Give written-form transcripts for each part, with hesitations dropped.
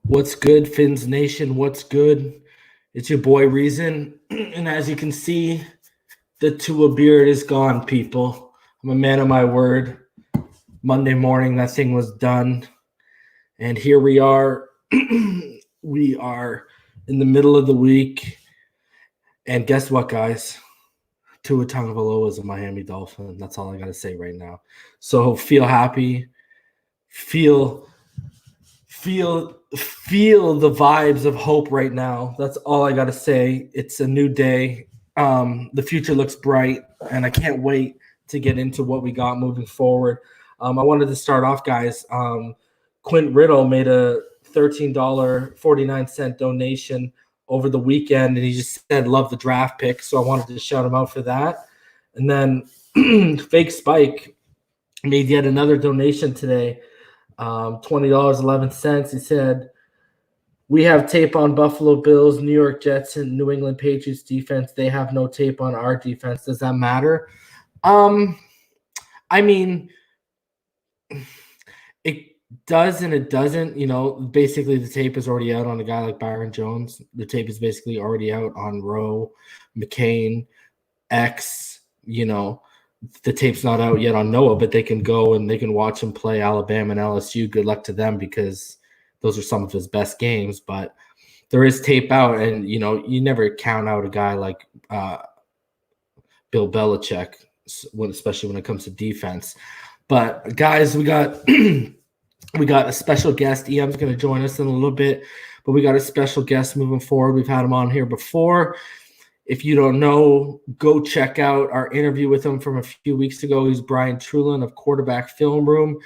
What's good, Fins Nation? What's good? It's your boy Reason. And as you can see, the Tua beard is gone, people. I'm a man of my word. Monday morning, that thing was done. And here we are. We are in the middle of the week. And guess what, guys? Tua Tagovailoa is a Miami Dolphin. That's all I got to say right now. So feel happy. Feel the vibes of hope right now. That's all I got to say. It's a new day. The future looks bright, and I can't wait to get into what we got moving forward. I wanted to start off, guys. Quint Riddle made a $13.49 donation over the weekend, and he just said, love the draft pick. So I wanted to shout him out for that. And then Fake Spike made yet another donation today. $20.11. He said, we have tape on Buffalo Bills, New York Jets, and New England Patriots defense. They have no tape on our defense. Does that matter? I mean, it does and it doesn't. Basically the tape is already out on a guy like Byron Jones. The tape is basically already out on Rowe, McCain, X, the tape's not out yet on Noah, but they can go and they can watch him play Alabama and LSU. Good luck to them because those are some of his best games. But there is tape out, and you never count out a guy like Bill Belichick, especially when it comes to defense. But guys, we got we got a special guest. EM's going to join us in a little bit, but we got a special guest moving forward. We've had him on here before. If you don't know, go check out our interview with him from a few weeks ago. He's Bryan Trulen of Quarterback Film Room.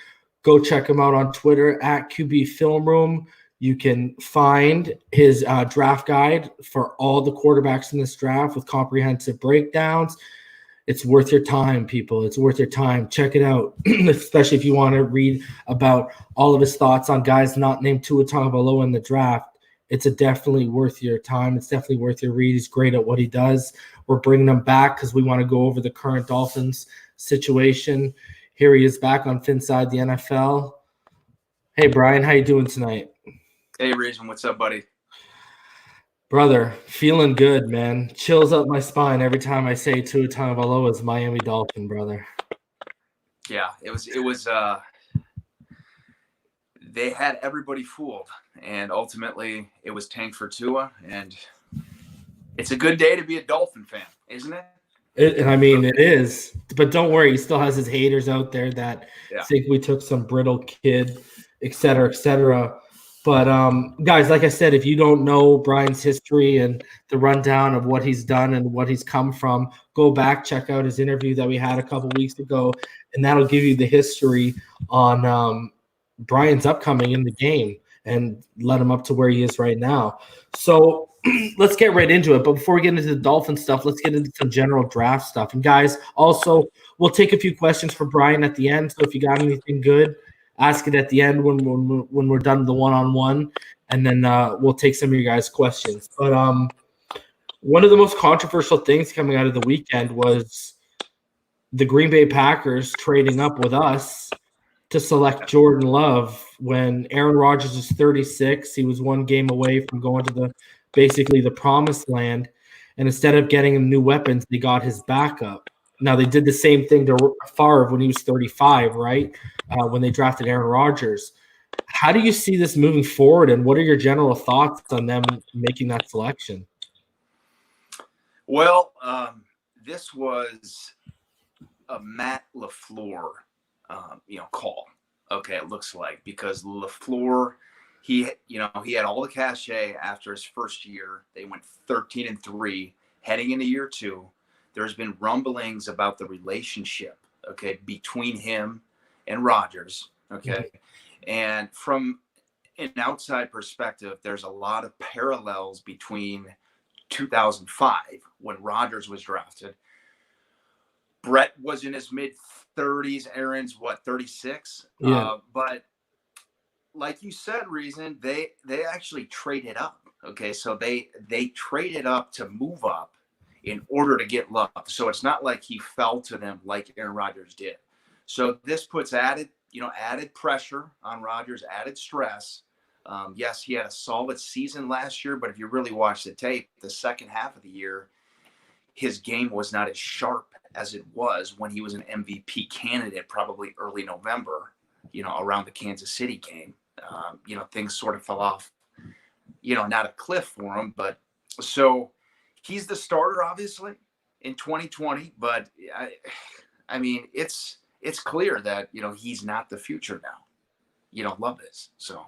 Go check him out on Twitter at QB Film Room. You can find his draft guide for all the quarterbacks in this draft with comprehensive breakdowns. It's worth your time, people. It's worth your time. Check it out, especially if you want to read about all of his thoughts on guys not named Tua Tagovailoa in the draft. It's definitely worth your time. It's definitely worth your read. He's great at what he does. We're bringing him back because we want to go over the current Dolphins situation. Here he is back on Phinside, the NFL. Hey, Bryan, how you doing tonight? Hey, Reason, what's up, buddy? Brother, feeling good, man. Chills up my spine every time I say Tua Tagovailoa is Miami Dolphin, brother. Yeah, it was they had everybody fooled, and ultimately it was tanked for Tua, and it's a good day to be a Dolphin fan, isn't it? It is. But don't worry, he still has his haters out there that think we took some brittle kid, et cetera, et cetera. But, guys, like I said, if you don't know Bryan's history and the rundown of what he's done and what he's come from, go back, check out his interview that we had a couple weeks ago, and that'll give you the history on Bryan's upcoming in the game and led him up to where he is right now. So let's get right into it. But before we get into the Dolphin stuff, let's get into some general draft stuff. And guys, also, we'll take a few questions for Bryan at the end. So if you got anything good, ask it at the end when we're done the one-on-one, and then we'll take some of your guys' questions. But one of the most controversial things coming out of the weekend was the Green Bay Packers trading up with us to select Jordan Love when Aaron Rodgers was 36. He was one game away from going to basically the promised land. And instead of getting him new weapons, they got his backup. Now, they did the same thing to Favre when he was 35, right? When they drafted Aaron Rodgers. How do you see this moving forward, and what are your general thoughts on them making that selection? Well, this was a Matt LaFleur call. Okay, it looks like, because LaFleur, he had all the cachet after his first year. They went 13-3 heading into year two. There's been rumblings about the relationship, okay, between him and Rodgers, okay? And from an outside perspective, there's a lot of parallels between 2005 when Rodgers was drafted. Brett was in his mid-30s. Aaron's, 36? Yeah. But like you said, Reason, they actually traded up, okay? So they traded up to move up in order to get Love. So it's not like he fell to them like Aaron Rodgers did. So this puts added pressure on Rodgers, added stress. Yes, he had a solid season last year, but if you really watch the tape, the second half of the year, his game was not as sharp as it was when he was an MVP candidate, probably early November, around the Kansas City game. Things sort of fell off, not a cliff for him, but so he's the starter, obviously, in 2020, but I mean, it's clear that, he's not the future now. Love is. So.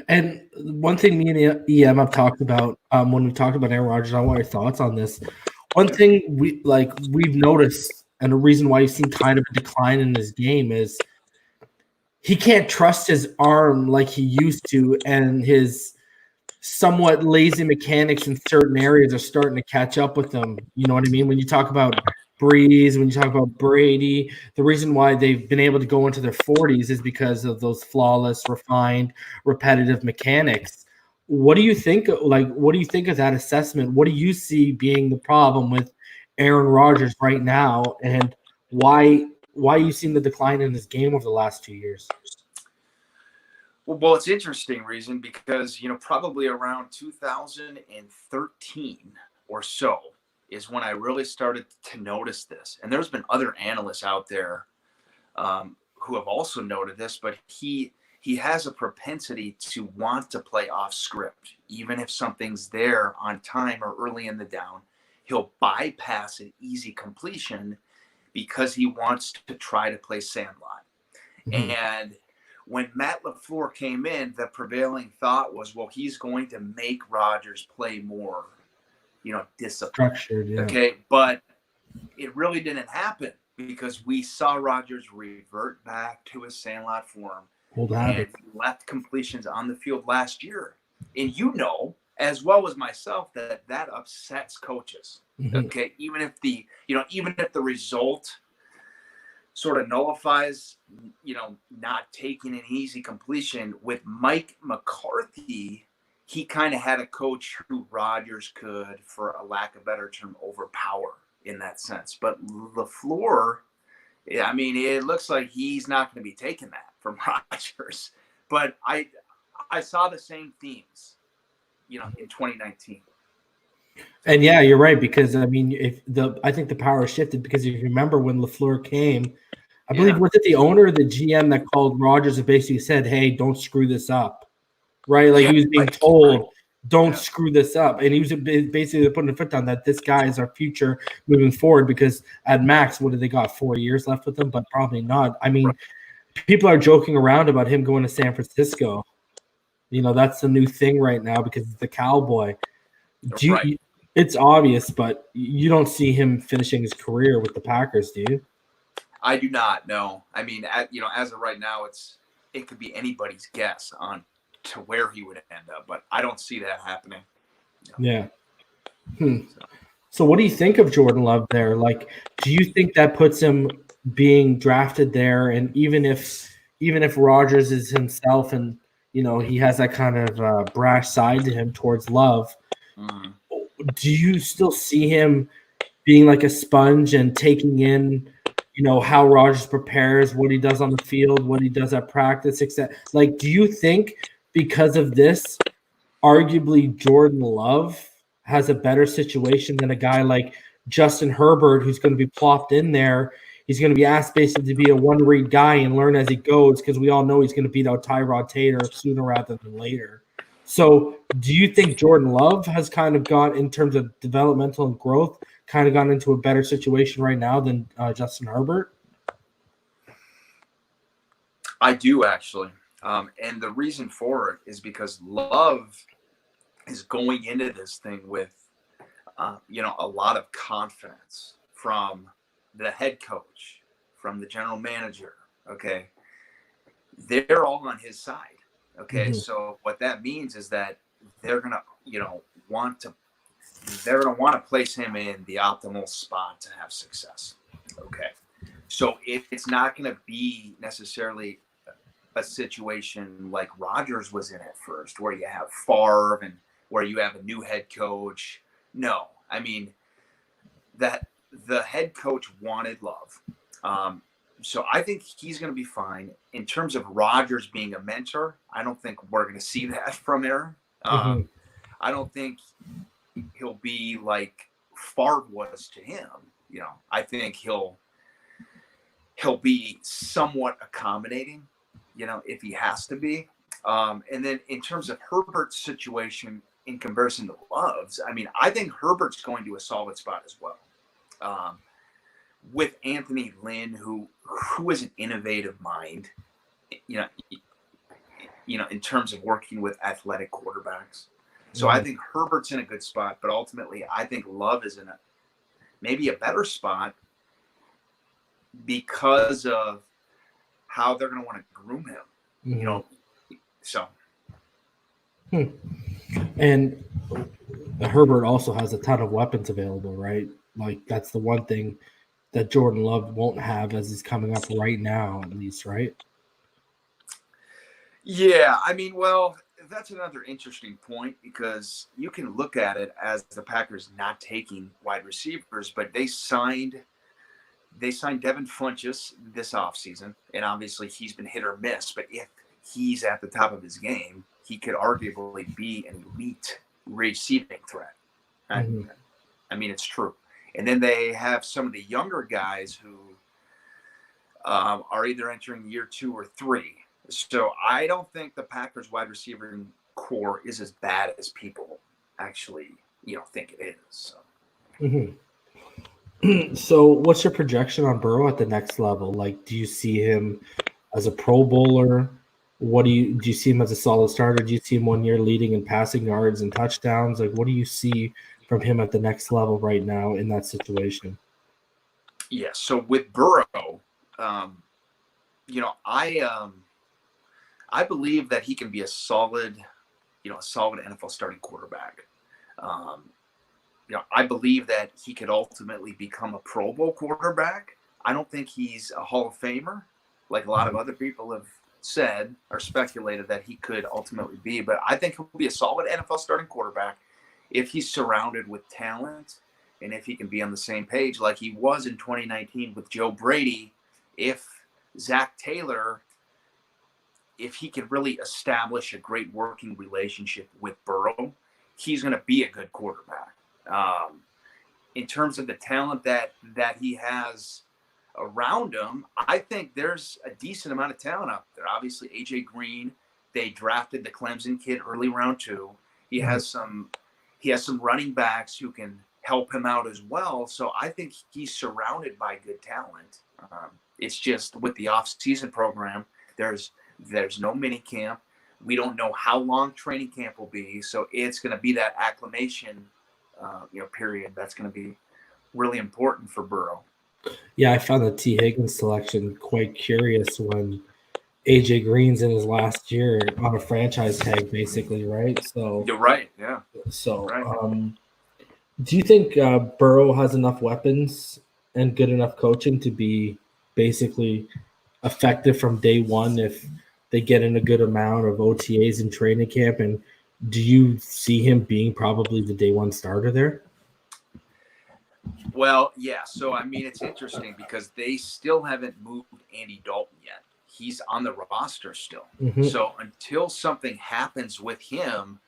And one thing me and EM have talked about when we talked about Aaron Rodgers, I want your thoughts on this. One thing we've noticed, and the reason why you've seen kind of a decline in his game is he can't trust his arm like he used to, and his somewhat lazy mechanics in certain areas are starting to catch up with him. You know what I mean? When you talk about Breeze, when you talk about Brady, the reason why they've been able to go into their 40s is because of those flawless, refined, repetitive mechanics. What do you think? What do you think of that assessment? What do you see being the problem with Aaron Rodgers right now, and why you seen the decline in his game over the last 2 years? Well, it's interesting, Reason, because, probably around 2013 or so is when I really started to notice this. And there's been other analysts out there who have also noted this, but he has a propensity to want to play off script. Even if something's there on time or early in the down, he'll bypass an easy completion because he wants to try to play sandlot. Mm-hmm. And when Matt LaFleur came in, the prevailing thought was, well, he's going to make Rodgers play more, disciplined. Structured, yeah. Okay, but it really didn't happen because we saw Rodgers revert back to his sandlot form and left completions on the field last year. And as well as myself, that upsets coaches. Mm-hmm. Okay, even if the result sort of nullifies, not taking an easy completion. With Mike McCarthy, he kind of had a coach who Rodgers could, for a lack of a better term, overpower in that sense. But LaFleur, I mean, it looks like he's not going to be taking that from Rodgers. But I saw the same themes, in 2019. And yeah, you're right, because I mean, I think the power shifted, because if you remember when LaFleur came, I believe was it the owner or the GM that called Rodgers and basically said, "Hey, don't screw this up," right? Like he was being told, "Don't screw this up," and he was basically putting a foot down that this guy is our future moving forward. Because at max, what have they got? 4 years left with him, but probably not. I mean, people are joking around about him going to San Francisco. That's the new thing right now because it's the Cowboy. It's obvious, but you don't see him finishing his career with the Packers, do you? I do not. No. I mean, as of right now, it could be anybody's guess on to where he would end up, but I don't see that happening. No. Yeah. So what do you think of Jordan Love there? Like, do you think that puts him being drafted there? And even if Rodgers is himself and he has that kind of brash side to him towards Love. Mm-hmm. Do you still see him being like a sponge and taking in, how Rodgers prepares, what he does on the field, what he does at practice, etc.? Like, do you think because of this, arguably Jordan Love has a better situation than a guy like Justin Herbert, who's going to be plopped in there? He's going to be asked basically to be a one-read guy and learn as he goes, because we all know he's going to beat out Tyrod Taylor sooner rather than later. So do you think Jordan Love has kind of got, in terms of developmental and growth, kind of gotten into a better situation right now than Justin Herbert? I do, actually. And the reason for it is because Love is going into this thing with, a lot of confidence from the head coach, from the general manager. Okay. They're all on his side. Okay, mm-hmm. So what that means is that they're gonna, want to place him in the optimal spot to have success. Okay, so it's not gonna be necessarily a situation like Rodgers was in at first, where you have Favre and where you have a new head coach. No, I mean that the head coach wanted Love. So I think he's going to be fine. In terms of Rodgers being a mentor, I don't think we're going to see that from Aaron. I don't think he'll be like Favre was to him. I think he'll be somewhat accommodating, if he has to be. And then in terms of Herbert's situation in comparison to Love's, I mean, I think Herbert's going to a solid spot as well. With Anthony Lynn, who is an innovative mind, in terms of working with athletic quarterbacks. So I think Herbert's in a good spot, but ultimately I think Love is in maybe a better spot because of how they're going to want to groom him, so. And Herbert also has a ton of weapons available, right? Like that's the one thing that Jordan Love won't have as he's coming up right now, at least, right? Yeah, I mean, well, that's another interesting point because you can look at it as the Packers not taking wide receivers, but they signed Devin Funchess this offseason, and obviously he's been hit or miss, but if he's at the top of his game, he could arguably be an elite receiving threat. I mean, it's true. And then they have some of the younger guys who are either entering year 2 or 3. So I don't think the Packers wide receiver core is as bad as people actually, think it is. So. So what's your projection on Burrow at the next level? Like, do you see him as a Pro Bowler? Do you see him as a solid starter? Do you see him 1 year leading in passing yards and touchdowns? Like, what do you see from him at the next level right now in that situation? Yeah. So with Burrow, I believe that he can be a solid NFL starting quarterback. I believe that he could ultimately become a Pro Bowl quarterback. I don't think he's a Hall of Famer, like a lot of other people have said or speculated that he could ultimately be. But I think he'll be a solid NFL starting quarterback if he's surrounded with talent and if he can be on the same page like he was in 2019 with Joe Brady. If Zach Taylor, if he can really establish a great working relationship with Burrow, he's going to be a good quarterback. In terms of the talent that he has around him, I think there's a decent amount of talent out there. Obviously, AJ Green, they drafted the Clemson kid early round 2. He has some running backs who can help him out as well. So I think he's surrounded by good talent. It's just with the off-season program, there's no mini camp. We don't know how long training camp will be, so it's going to be that acclimation period that's going to be really important for Burrow. Yeah, I found the T. Higgins selection quite curious when AJ Green's in his last year on a franchise tag, basically, right? So you're right, yeah. So, right. Do you think Burrow has enough weapons and good enough coaching to be basically effective from day one if they get in a good amount of OTAs in training camp? And do you see him being probably the day one starter there? Well, yeah. So, I mean, it's interesting because they still haven't moved Andy Dalton yet. He's on the roster still. So until something happens with him,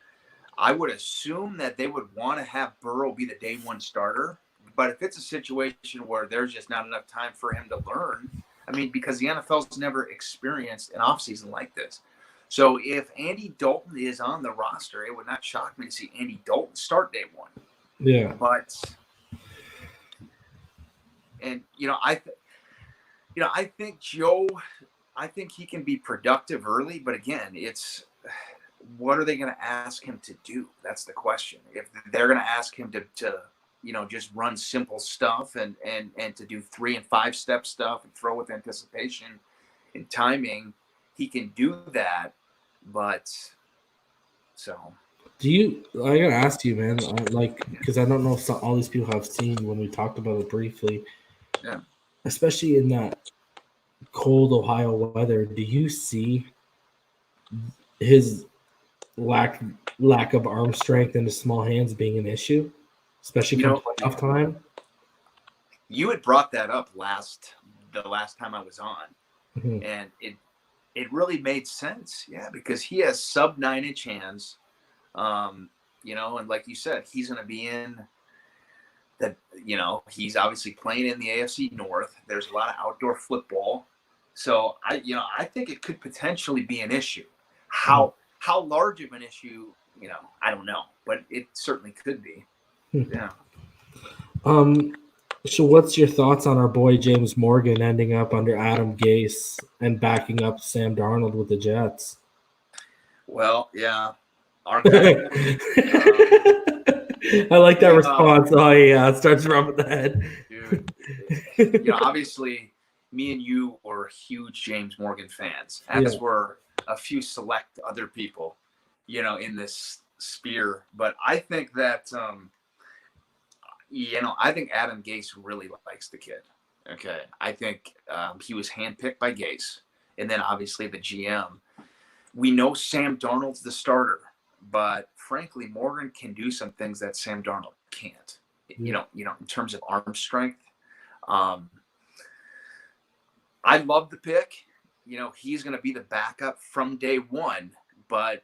I would assume that they would want to have Burrow be the day one starter. But if it's a situation where there's just not enough time for him to learn, I mean, because the NFL's never experienced an offseason like this. So if Andy Dalton is on the roster, it would not shock me to see Andy Dalton start day one. Yeah. But, and, I think I think he can be productive early. But again, it's what are they going to ask him to do? That's the question. If they're going to ask him to just run simple stuff and to do 3 and 5 step stuff and throw with anticipation and timing, he can do that. But so. I gotta ask you, man, because I don't know if all these people have seen when we talked about it briefly. Yeah. Especially in that cold Ohio weather, do you see his lack of arm strength and his small hands being an issue, especially come playoff time? You had brought that up last the last time I was on, Mhm. and it really made sense. Yeah, because he has sub 9-inch hands. You know, and like you said, he's going to be in that. You know, he's obviously playing in the AFC North. There's a lot of outdoor football, so I think it could potentially be an issue. How large of an issue, I don't know, but it certainly could be. Yeah. So what's your thoughts on our boy James Morgan ending up under Adam Gase and backing up Sam Darnold with the Jets? Well, yeah. Our guy, I like that response. Oh, yeah, it starts rubbing the head. Dude, obviously, me and you were huge James Morgan fans, as were a few select other people, in this sphere. But I think that, I think Adam Gase really likes the kid. Okay. I think he was handpicked by Gase, and then obviously the GM. We know Sam Darnold's the starter, but frankly, Morgan can do some things that Sam Darnold can't. In terms of arm strength. I love the pick. He's going to be the backup from day one, but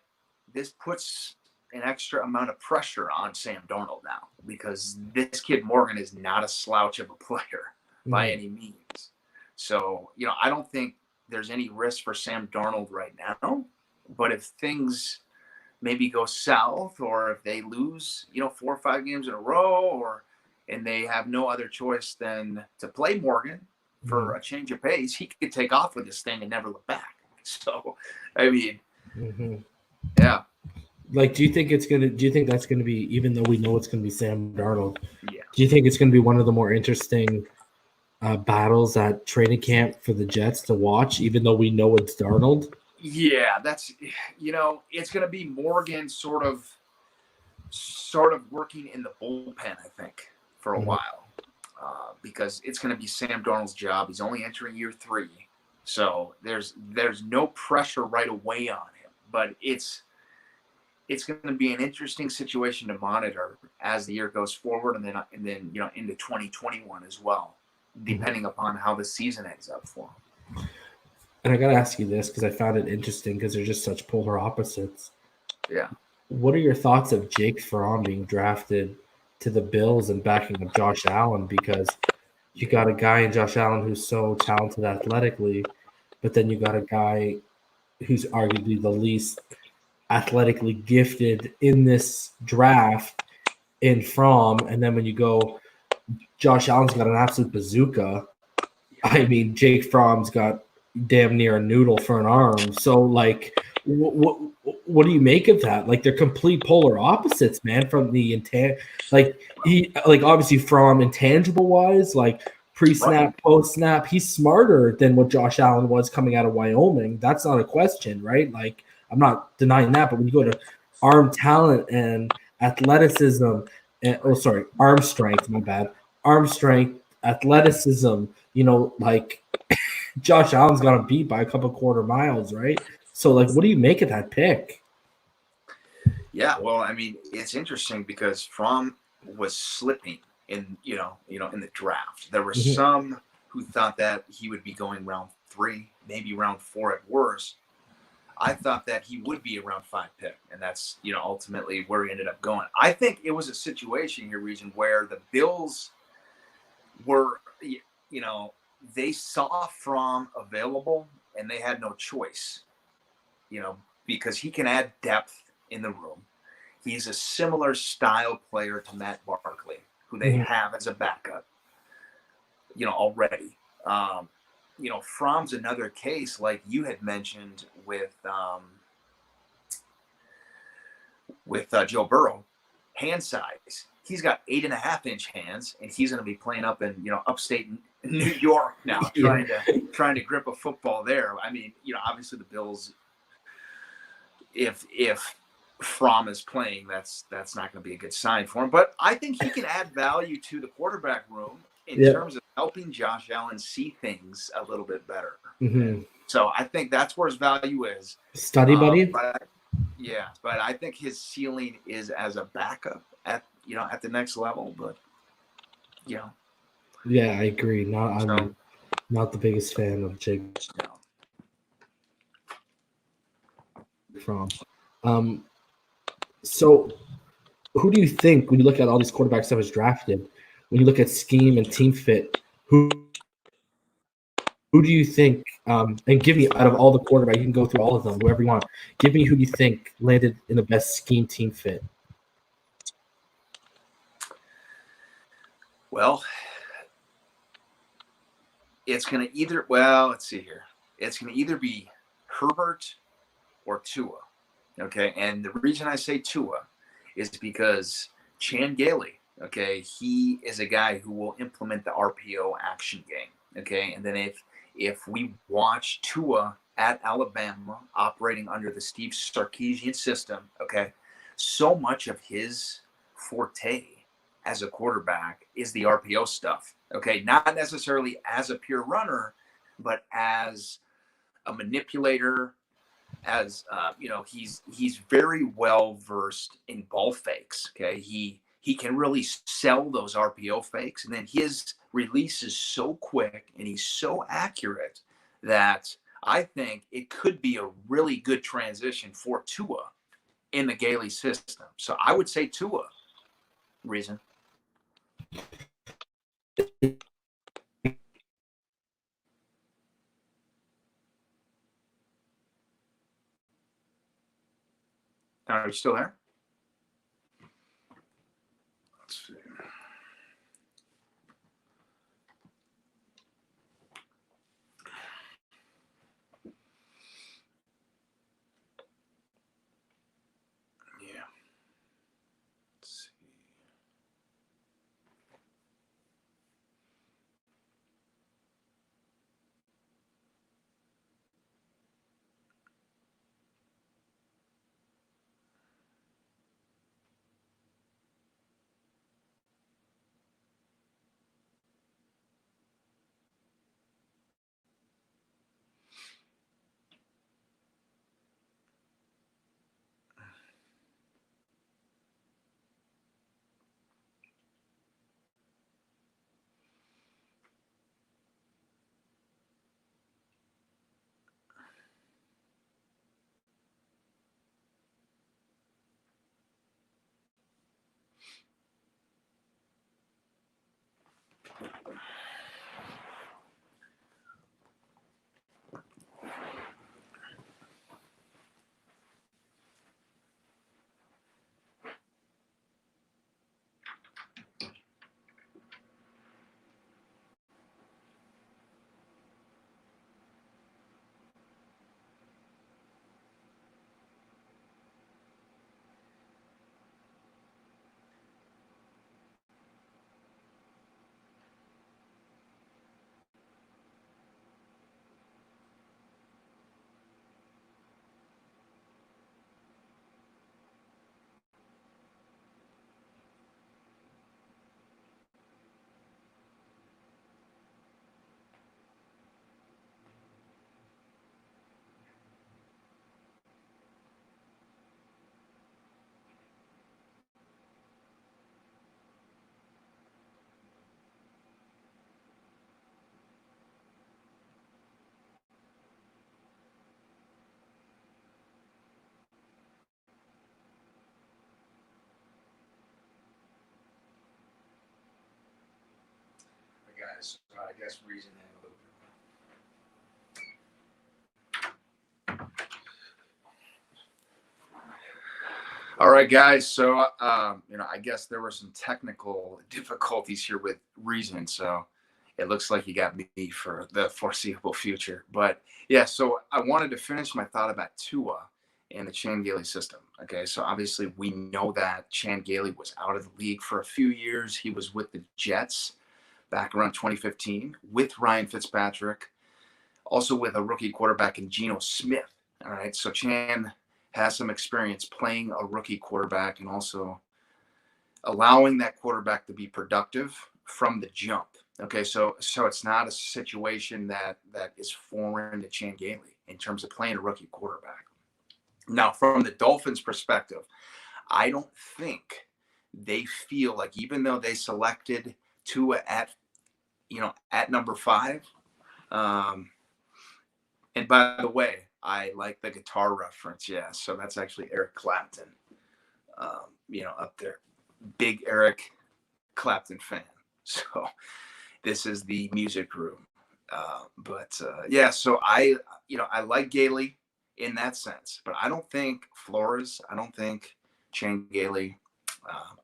this puts an extra amount of pressure on Sam Darnold now, because this kid Morgan is not a slouch of a player by any means. So, I don't think there's any risk for Sam Darnold right now, but if things maybe go south, or if they lose, 4 or 5 games in a row, and they have no other choice than to play Morgan for a change of pace, he could take off with this thing and never look back. So, I mean, yeah. Like, do you think that's gonna be, even though we know it's gonna be Sam Darnold? Yeah. Do you think it's gonna be one of the more interesting battles at training camp for the Jets to watch, even though we know it's Darnold? Yeah, that's it's going to be Morgan sort of working in the bullpen, I think, for a while, because it's going to be Sam Darnold's job. He's only entering year 3, so there's no pressure right away on him. But it's going to be an interesting situation to monitor as the year goes forward, and then into 2021 as well, depending upon how the season ends up for him. And I got to ask you this, because I found it interesting, because they're just such polar opposites. Yeah. What are your thoughts of Jake Fromm being drafted to the Bills and backing up Josh Allen? Because you got a guy in Josh Allen who's so talented athletically, but then you got a guy who's arguably the least athletically gifted in this draft in Fromm. And then when you go, Josh Allen's got an absolute bazooka. I mean, Jake Fromm's got damn near a noodle for an arm. So, like, what do you make of that? Like, they're complete polar opposites, man. From the obviously Fromm intangible wise, like pre-snap, post-snap, he's smarter than what Josh Allen was coming out of Wyoming. That's not a question, right? Like, I'm not denying that. But when you go to arm talent and athleticism, arm strength, my bad, arm strength, athleticism, like Josh Allen's got him beat by a couple quarter miles, right? So, like, what do you make of that pick? Yeah, well, I mean, it's interesting because Fromm was slipping in the draft. There were some who thought that he would be going round 3, maybe round 4 at worst. I thought that he would be a round 5 pick, and that's ultimately where he ended up going. I think it was a situation here, Region, where the Bills were, they saw Fromm available and they had no choice, because he can add depth in the room. He's a similar style player to Matt Barkley, who they have as a backup, already. Fromm's another case, like you had mentioned with Joe Burrow, hand size. He's got 8.5-inch hands, and he's going to be playing up in upstate New York now, trying to grip a football there. I mean, obviously the Bills, if Fromm is playing, that's not going to be a good sign for him. But I think he can add value to the quarterback room in terms of helping Josh Allen see things a little bit better. So I think that's where his value is. Study buddy. But I think his ceiling is as a backup at the next level. But yeah, I agree. Not the biggest fan of Jake Fromm. So who do you think, when you look at all these quarterbacks that was drafted, when you look at scheme and team fit, who do you think, and give me, out of all the quarterbacks, you can go through all of them, whoever you want, give me who you think landed in the best scheme team fit? Well, it's going to either, let's see here. It's going to either be Herbert or Tua. Okay. And the reason I say Tua is because Chan Gailey, okay, he is a guy who will implement the RPO action game. Okay. And then if we watch Tua at Alabama operating under the Steve Sarkisian system, okay, so much of his forte as a quarterback is the RPO stuff. Okay. Not necessarily as a pure runner, but as a manipulator, as he's very well versed in ball fakes. Okay, he can really sell those RPO fakes, and then his release is so quick and he's so accurate that I think it could be a really good transition for Tua in the Gailey system. So I would say Tua. Reason. Are you still there? Let's see. Yeah. Let's see. Guys, I guess reason All right, guys. So, I guess there were some technical difficulties here with reason. So it looks like you got me for the foreseeable future. But yeah, so I wanted to finish my thought about Tua and the Chan Gailey system. Okay, so obviously we know that Chan Gailey was out of the league for a few years. He was with the Jets back around 2015 with Ryan Fitzpatrick, also with a rookie quarterback in Geno Smith. All right, so Chan has some experience playing a rookie quarterback and also allowing that quarterback to be productive from the jump. Okay, so it's not a situation that is foreign to Chan Gailey in terms of playing a rookie quarterback. Now, from the Dolphins' perspective, I don't think they feel like, even though they selected Tua at number 5, And by the way, I like the guitar reference. Yeah, so that's actually Eric Clapton. Up there, big Eric Clapton fan. So this is the music room. So I like Gailey in that sense, but I don't think Flores, I don't think Chan Gailey,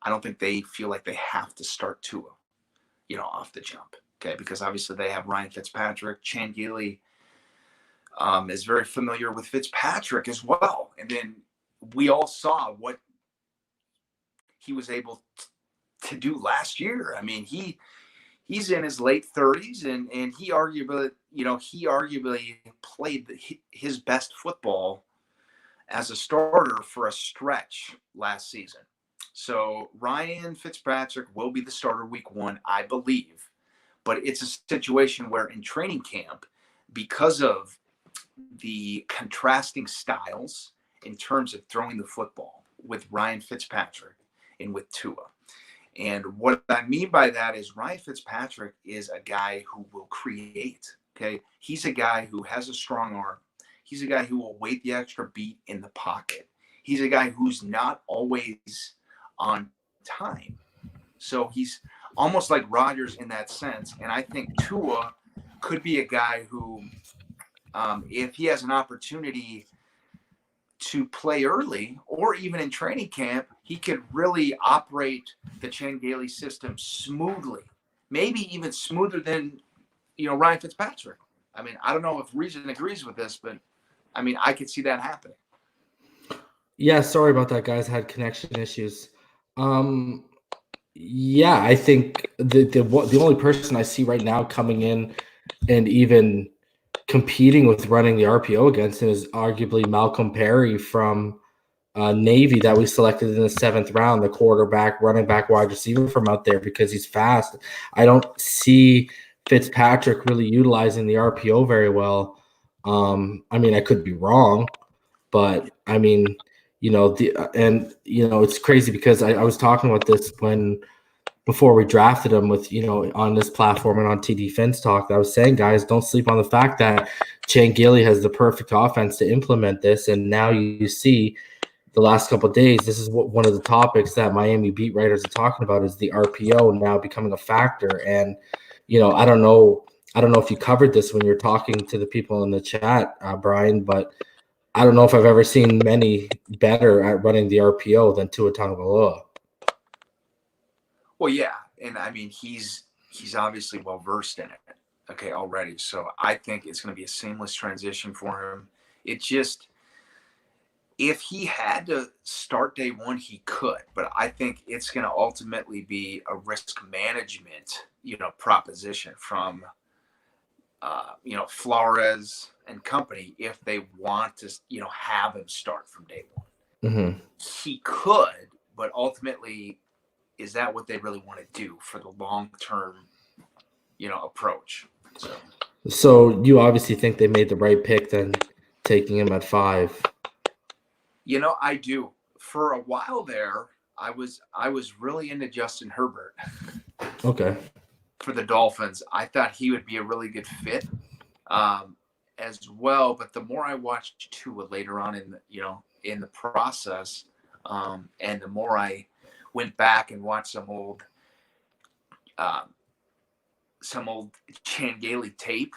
I don't think they feel like they have to start Tua, off the jump. Okay, because obviously they have Ryan Fitzpatrick. Chan Gailey is very familiar with Fitzpatrick as well, and then we all saw what he was able to do last year. I mean, he's in his late 30s, and he arguably played his best football as a starter for a stretch last season. So Ryan Fitzpatrick will be the starter week 1, I believe. But it's a situation where in training camp, because of the contrasting styles in terms of throwing the football with Ryan Fitzpatrick and with Tua. And what I mean by that is Ryan Fitzpatrick is a guy who will create, okay? He's a guy who has a strong arm. He's a guy who will wait the extra beat in the pocket. He's a guy who's not always on time. So he's almost like Rodgers in that sense. And I think Tua could be a guy who, if he has an opportunity to play early or even in training camp, he could really operate the Chan Gailey system smoothly, maybe even smoother than, Ryan Fitzpatrick. I mean, I don't know if Reason agrees with this, but I mean, I could see that happening. Yeah, sorry about that, guys. I had connection issues. Yeah, I think the only person I see right now coming in and even competing with running the RPO against him is arguably Malcolm Perry from Navy that we selected in the 7th round, the quarterback, running back, wide receiver from out there because he's fast. I don't see Fitzpatrick really utilizing the RPO very well. I mean, I could be wrong, but I mean, it's crazy because I was talking about this before we drafted him with, on this platform and on TD Fins Talk. I was saying, guys, don't sleep on the fact that Chan Gailey has the perfect offense to implement this. And now you see the last couple of days, this is one of the topics that Miami beat writers are talking about is the RPO now becoming a factor. And, I don't know if you covered this when you were talking to the people in the chat, Bryan, but I don't know if I've ever seen many better at running the RPO than Tua Tagovailoa. Well, yeah, and I mean he's obviously well versed in it, okay, already. So I think it's going to be a seamless transition for him. It just, if he had to start day 1, he could, but I think it's going to ultimately be a risk management, proposition from, Flores and company if they want to, have him start from day 1. Mm-hmm. He could, but ultimately, is that what they really want to do for the long-term, approach? So you obviously think they made the right pick then, taking him at 5. I do. For a while there, I was really into Justin Herbert. Okay. For the Dolphins, I thought he would be a really good fit, as well. But the more I watched Tua later on in the process, and the more I went back and watched some old Chan Gailey tape,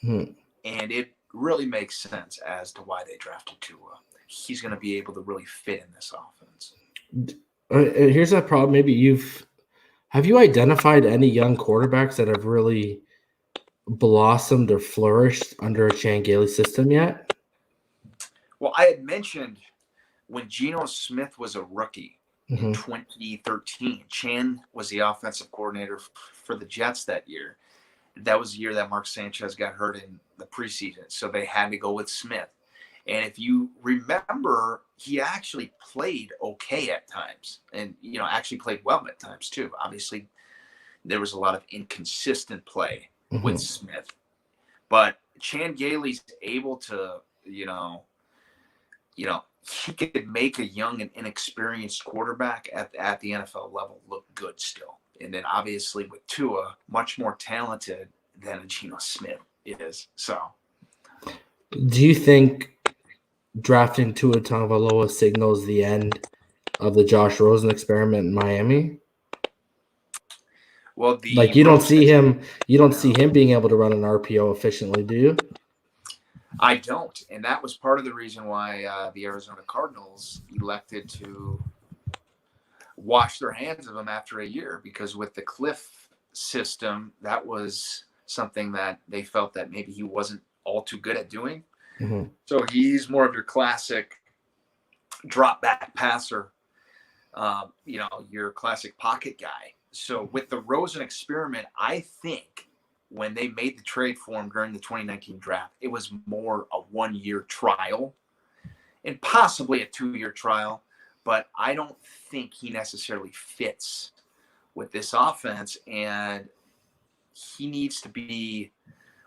and it really makes sense as to why they drafted Tua. He's going to be able to really fit in this offense. Here's that problem. Maybe have you identified any young quarterbacks that have really blossomed or flourished under a Chan Gailey system yet? Well, I had mentioned when Geno Smith was a rookie, mm-hmm. in 2013. Chan was the offensive coordinator for the Jets that year. That was the year that Mark Sanchez got hurt in the preseason, so they had to go with Smith. And if you remember, he actually played okay at times and, actually played well at times too. Obviously, there was a lot of inconsistent play mm-hmm. with Smith. But Chan Gailey's able to, he could make a young and inexperienced quarterback at the NFL level look good still. And then obviously with Tua, much more talented than a Geno Smith is. So, do you think drafting Tua Tagovailoa signals the end of the Josh Rosen experiment in Miami? Well, you don't see him being able to run an RPO efficiently, do you? I don't, and that was part of the reason why the Arizona Cardinals elected to wash their hands of him after a year, because with the Cliff system, that was something that they felt that maybe he wasn't all too good at doing. Mm-hmm. So he's more of your classic drop back passer, your classic pocket guy. So with the Rosen experiment, I think when they made the trade for him during the 2019 draft, it was more a 1-year trial and possibly a 2-year trial. But I don't think he necessarily fits with this offense, and he needs to be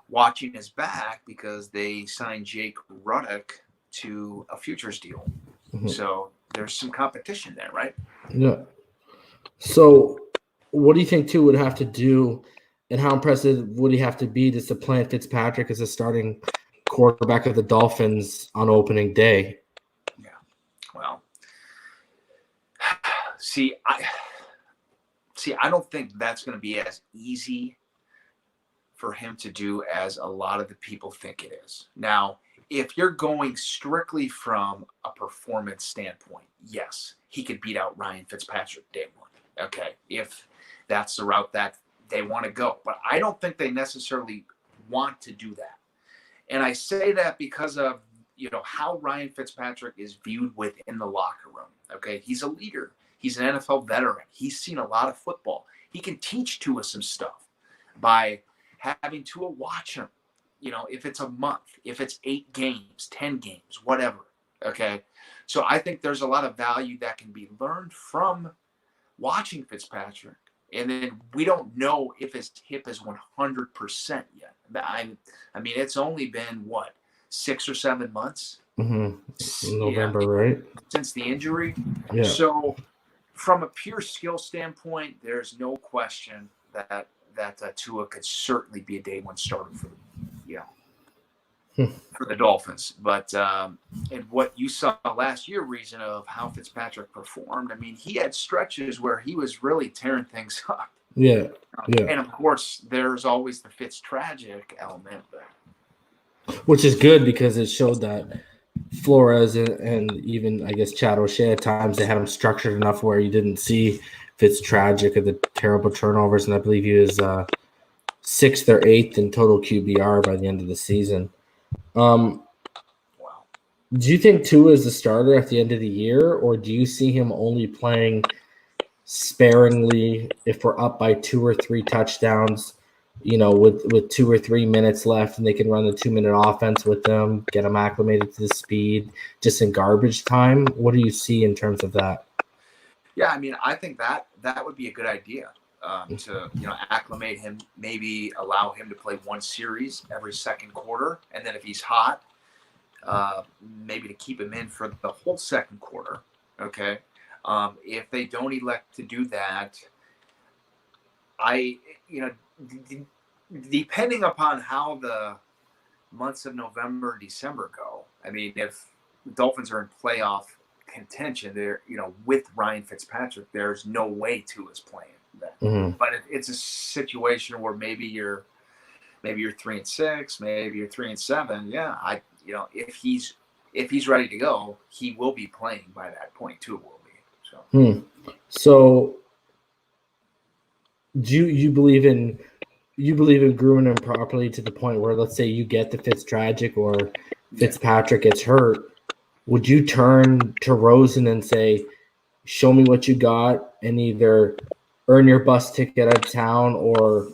watching his back because they signed Jake Ruddock to a futures deal. Mm-hmm. So there's some competition there, right? Yeah. So what do you think Tua would have to do, and how impressive would he have to be to supplant Fitzpatrick as a starting quarterback of the Dolphins on opening day? Yeah. Well, see, I don't think that's going to be as easy for him to do as a lot of the people think it is. Now, if you're going strictly from a performance standpoint, yes, he could beat out Ryan Fitzpatrick day one. Okay, if that's the route that they want to go. But I don't think they necessarily want to do that. And I say that because of, how Ryan Fitzpatrick is viewed within the locker room. Okay, he's a leader. He's an NFL veteran. He's seen a lot of football. He can teach Tua some stuff by having Tua watch him, if it's a month, if it's 8 games, 10 games, whatever. Okay. So I think there's a lot of value that can be learned from watching Fitzpatrick. And then we don't know if his hip is 100% yet. I mean, it's only been 6 or 7 months? Mm-hmm. November, right? Since the injury. Yeah. So from a pure skill standpoint, there's no question that Tua could certainly be a day one starter for the Dolphins. But and what you saw last year, reason of how Fitzpatrick performed, I mean, he had stretches where he was really tearing things up. Yeah. And of course, there's always the Fitz tragic element, which is good because it showed that Flores and even, I guess, Chad O'Shea at times, they had him structured enough where you didn't see Fitz tragic of the terrible turnovers, and I believe he was 6th or 8th in total QBR by the end of the season. Wow. Do you think Tua is the starter at the end of the year, or do you see him only playing sparingly if we're up by 2 or 3 touchdowns, with 2 or 3 minutes left, and they can run the 2-minute offense with them, get them acclimated to the speed, just in garbage time? What do you see in terms of that? Yeah, I mean, I think that would be a good idea to acclimate him, maybe allow him to play 1 series every second quarter, and then if he's hot, maybe to keep him in for the whole second quarter. Okay, if they don't elect to do that, depending upon how the months of November, December go. I mean, if the Dolphins are in playoff contention, they're with Ryan Fitzpatrick, there's no way Tua's playing that. Mm-hmm. But it's a situation where maybe you're 3-6, maybe you're 3-7. Yeah, if he's ready to go, he will be playing by that point. Tua will be. So do you believe in grooming him properly to the point where, let's say you get the Fitz tragic or Fitzpatrick gets hurt, would you turn to Rosen and say, show me what you got, and either earn your bus ticket out of town or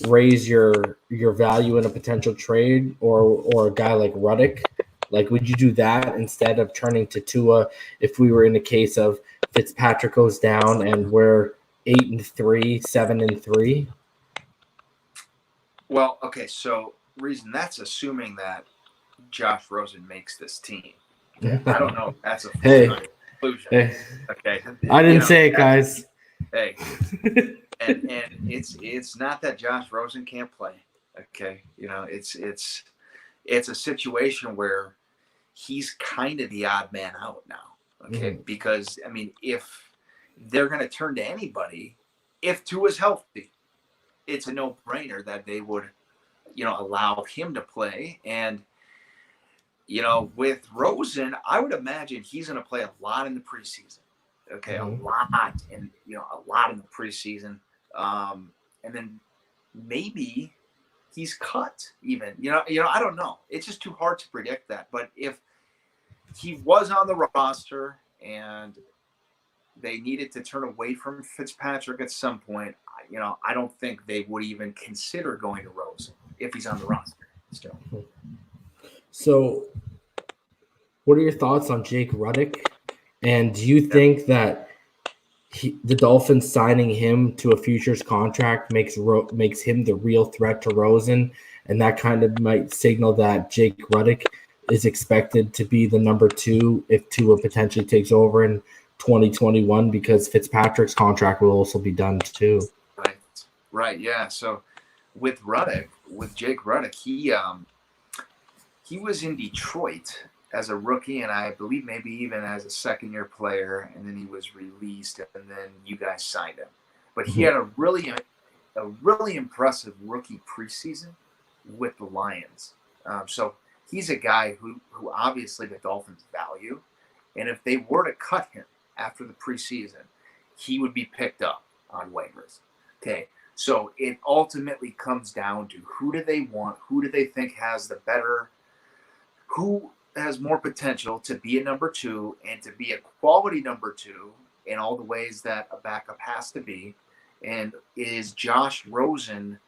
raise your value in a potential trade, or a guy like Ruddock? Like, would you do that instead of turning to Tua if we were in a case of Fitzpatrick goes down and we're 8-3, 7-3? Well, okay, so reason that's assuming that Josh Rosen makes this team. Yeah, I don't know. That's a conclusion. Hey. Okay, I didn't say it, guys. Hey, and it's not that Josh Rosen can't play. Okay, it's a situation where he's kind of the odd man out now. Okay, because I mean, if they're going to turn to anybody, if Tua's healthy, it's a no-brainer that they would, allow him to play. And with Rosen, I would imagine he's going to play a lot in the preseason. Okay, a lot, and a lot in the preseason, and then maybe he's cut even. I don't know. It's just too hard to predict that. But if he was on the roster and they needed to turn away from Fitzpatrick at some point, I don't think they would even consider going to Rosen if he's on the roster still. So, what are your thoughts on Jake Ruddick? And do you think that the Dolphins signing him to a futures contract makes him the real threat to Rosen, and that kind of might signal that Jake Ruddick is expected to be the number 2 if Tua potentially takes over in 2021, because Fitzpatrick's contract will also be done too. Right. Yeah. So with Jake Ruddick, he was in Detroit as a rookie, and I believe maybe even as a second-year player, and then he was released, and then you guys signed him. But he had a really impressive rookie preseason with the Lions. So he's a guy who obviously the Dolphins value, and if they were to cut him after the preseason, he would be picked up on waivers. Okay, so it ultimately comes down to who do they want, who do they think who has more potential to be a number 2 and to be a quality number 2 in all the ways that a backup has to be. And is Josh Rosen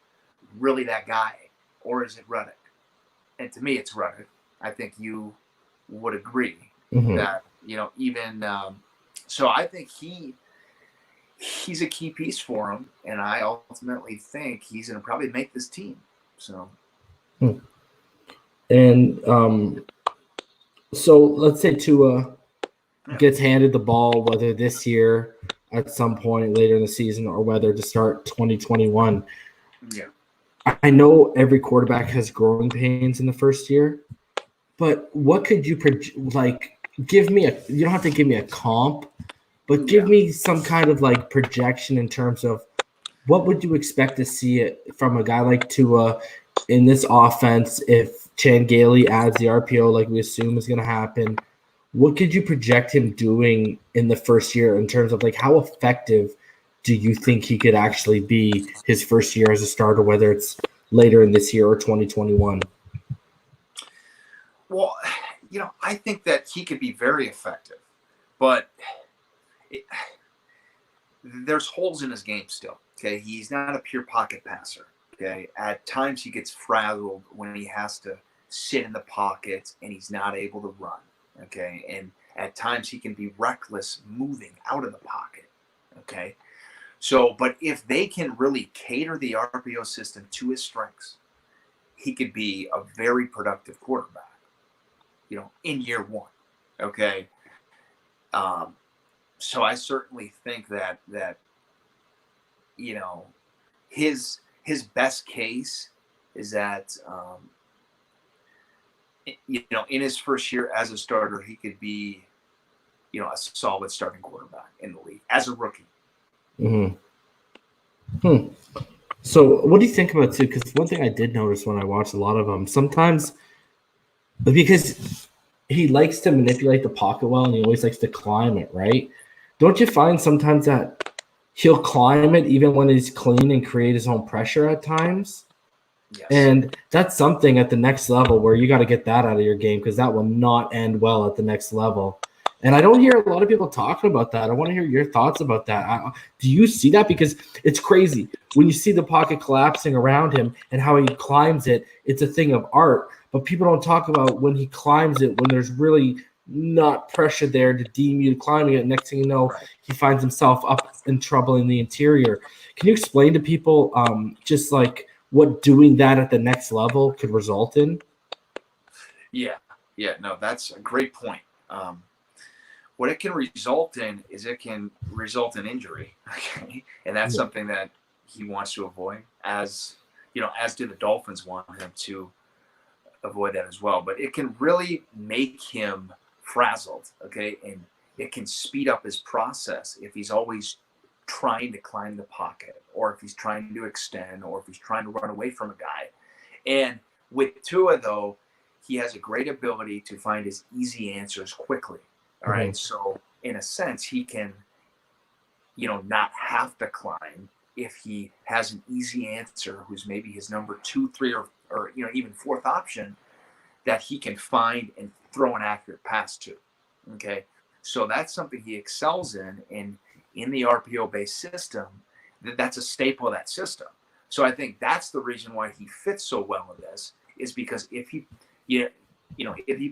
really that guy, or is it Ruddick? And to me, it's Ruddick. I think you would agree that, so I think he's a key piece for him, and I ultimately think he's going to probably make this team. So. And so let's say Tua gets handed the ball, whether this year at some point later in the season or whether to start 2021. Yeah. I know every quarterback has growing pains in the first year, but what could you give me you don't have to give me a comp, but give me some kind of projection in terms of what would you expect to see it from a guy like Tua in this offense if Gailey adds the RPO like we assume is going to happen. What could you project him doing in the first year in terms of how effective do you think he could actually be his first year as a starter, whether it's later in this year or 2021? Well, I think that he could be very effective, but there's holes in his game still. Okay, he's not a pure pocket passer. Okay, at times he gets frazzled when he has to sit in the pocket and he's not able to run. Okay, and at times he can be reckless moving out of the pocket. Okay, so but if they can really cater the RPO system to his strengths, he could be a very productive quarterback, in year 1. Okay, so I certainly think that his best case is that in his first year as a starter, he could be a solid starting quarterback in the league as a rookie. So what do you think about too? Because one thing I did notice when I watched a lot of them, sometimes because he likes to manipulate the pocket well and he always likes to climb it, right? Don't you find sometimes that he'll climb it even when he's clean and create his own pressure at times? Yes. And that's something at the next level where you got to get that out of your game, because that will not end well at the next level. And I don't hear a lot of people talking about that. I want to hear your thoughts about that. Do you see that? Because it's crazy. When you see the pocket collapsing around him and how he climbs it, it's a thing of art. But people don't talk about when he climbs it, when there's really not pressure there to deem you climbing it. Next thing you know, he finds himself up in trouble in the interior. Can you explain to people just what doing that at the next level could result in? Yeah, no, that's a great point. What it can result in is it can result in injury, okay? And that's something that he wants to avoid, as as do the Dolphins want him to avoid that as well. But it can really make him frazzled, okay? And it can speed up his process if he's always trying to climb the pocket, or if he's trying to extend, or if he's trying to run away from a guy. And with Tua, though, he has a great ability to find his easy answers quickly. All right. So in a sense, he can, not have to climb if he has an easy answer who's maybe his number 2, 3, or even fourth option that he can find and throw an accurate pass to. Okay. So that's something he excels in. And in the RPO-based system, that's a staple of that system. So I think that's the reason why he fits so well in this, is because if he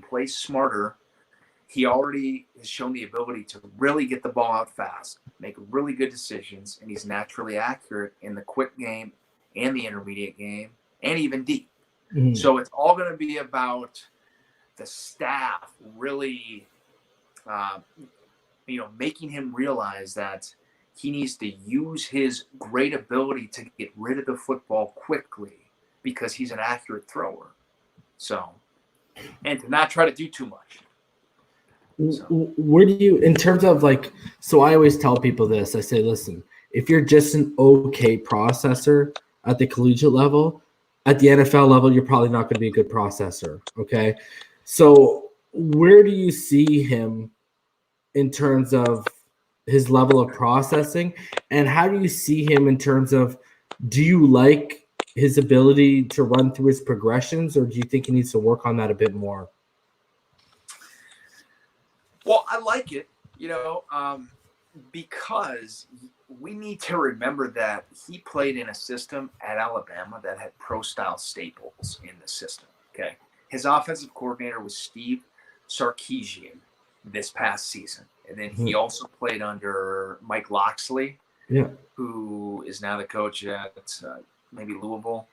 plays smarter, he already has shown the ability to really get the ball out fast, make really good decisions, and he's naturally accurate in the quick game and the intermediate game and even deep. Mm-hmm. So it's all going to be about the staff really, making him realize that he needs to use his great ability to get rid of the football quickly because he's an accurate thrower. So, and to not try to do too much. So. Where do you, in terms of so I always tell people this, I say, listen, if you're just an okay processor at the collegiate level, at the NFL level, you're probably not going to be a good processor. Okay. So where do you see him in terms of his level of processing, and how do you see him in terms of, do you like his ability to run through his progressions, or do you think he needs to work on that a bit more? Well, I like it, because we need to remember that he played in a system at Alabama that had pro-style staples in the system, okay? His offensive coordinator was Steve Sarkisian this past season. And then he also played under Mike Locksley, who is now the coach at maybe Louisville.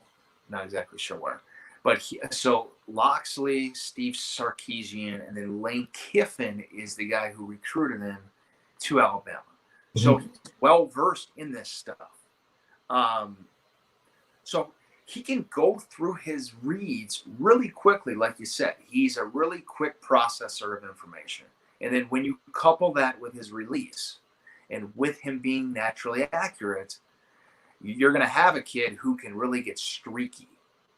Not exactly sure where. But so Locksley, Steve Sarkisian, and then Lane Kiffin is the guy who recruited him to Alabama. Mm-hmm. So he's well-versed in this stuff. So he can go through his reads really quickly, like you said. He's a really quick processor of information. And then when you couple that with his release and with him being naturally accurate, you're going to have a kid who can really get streaky.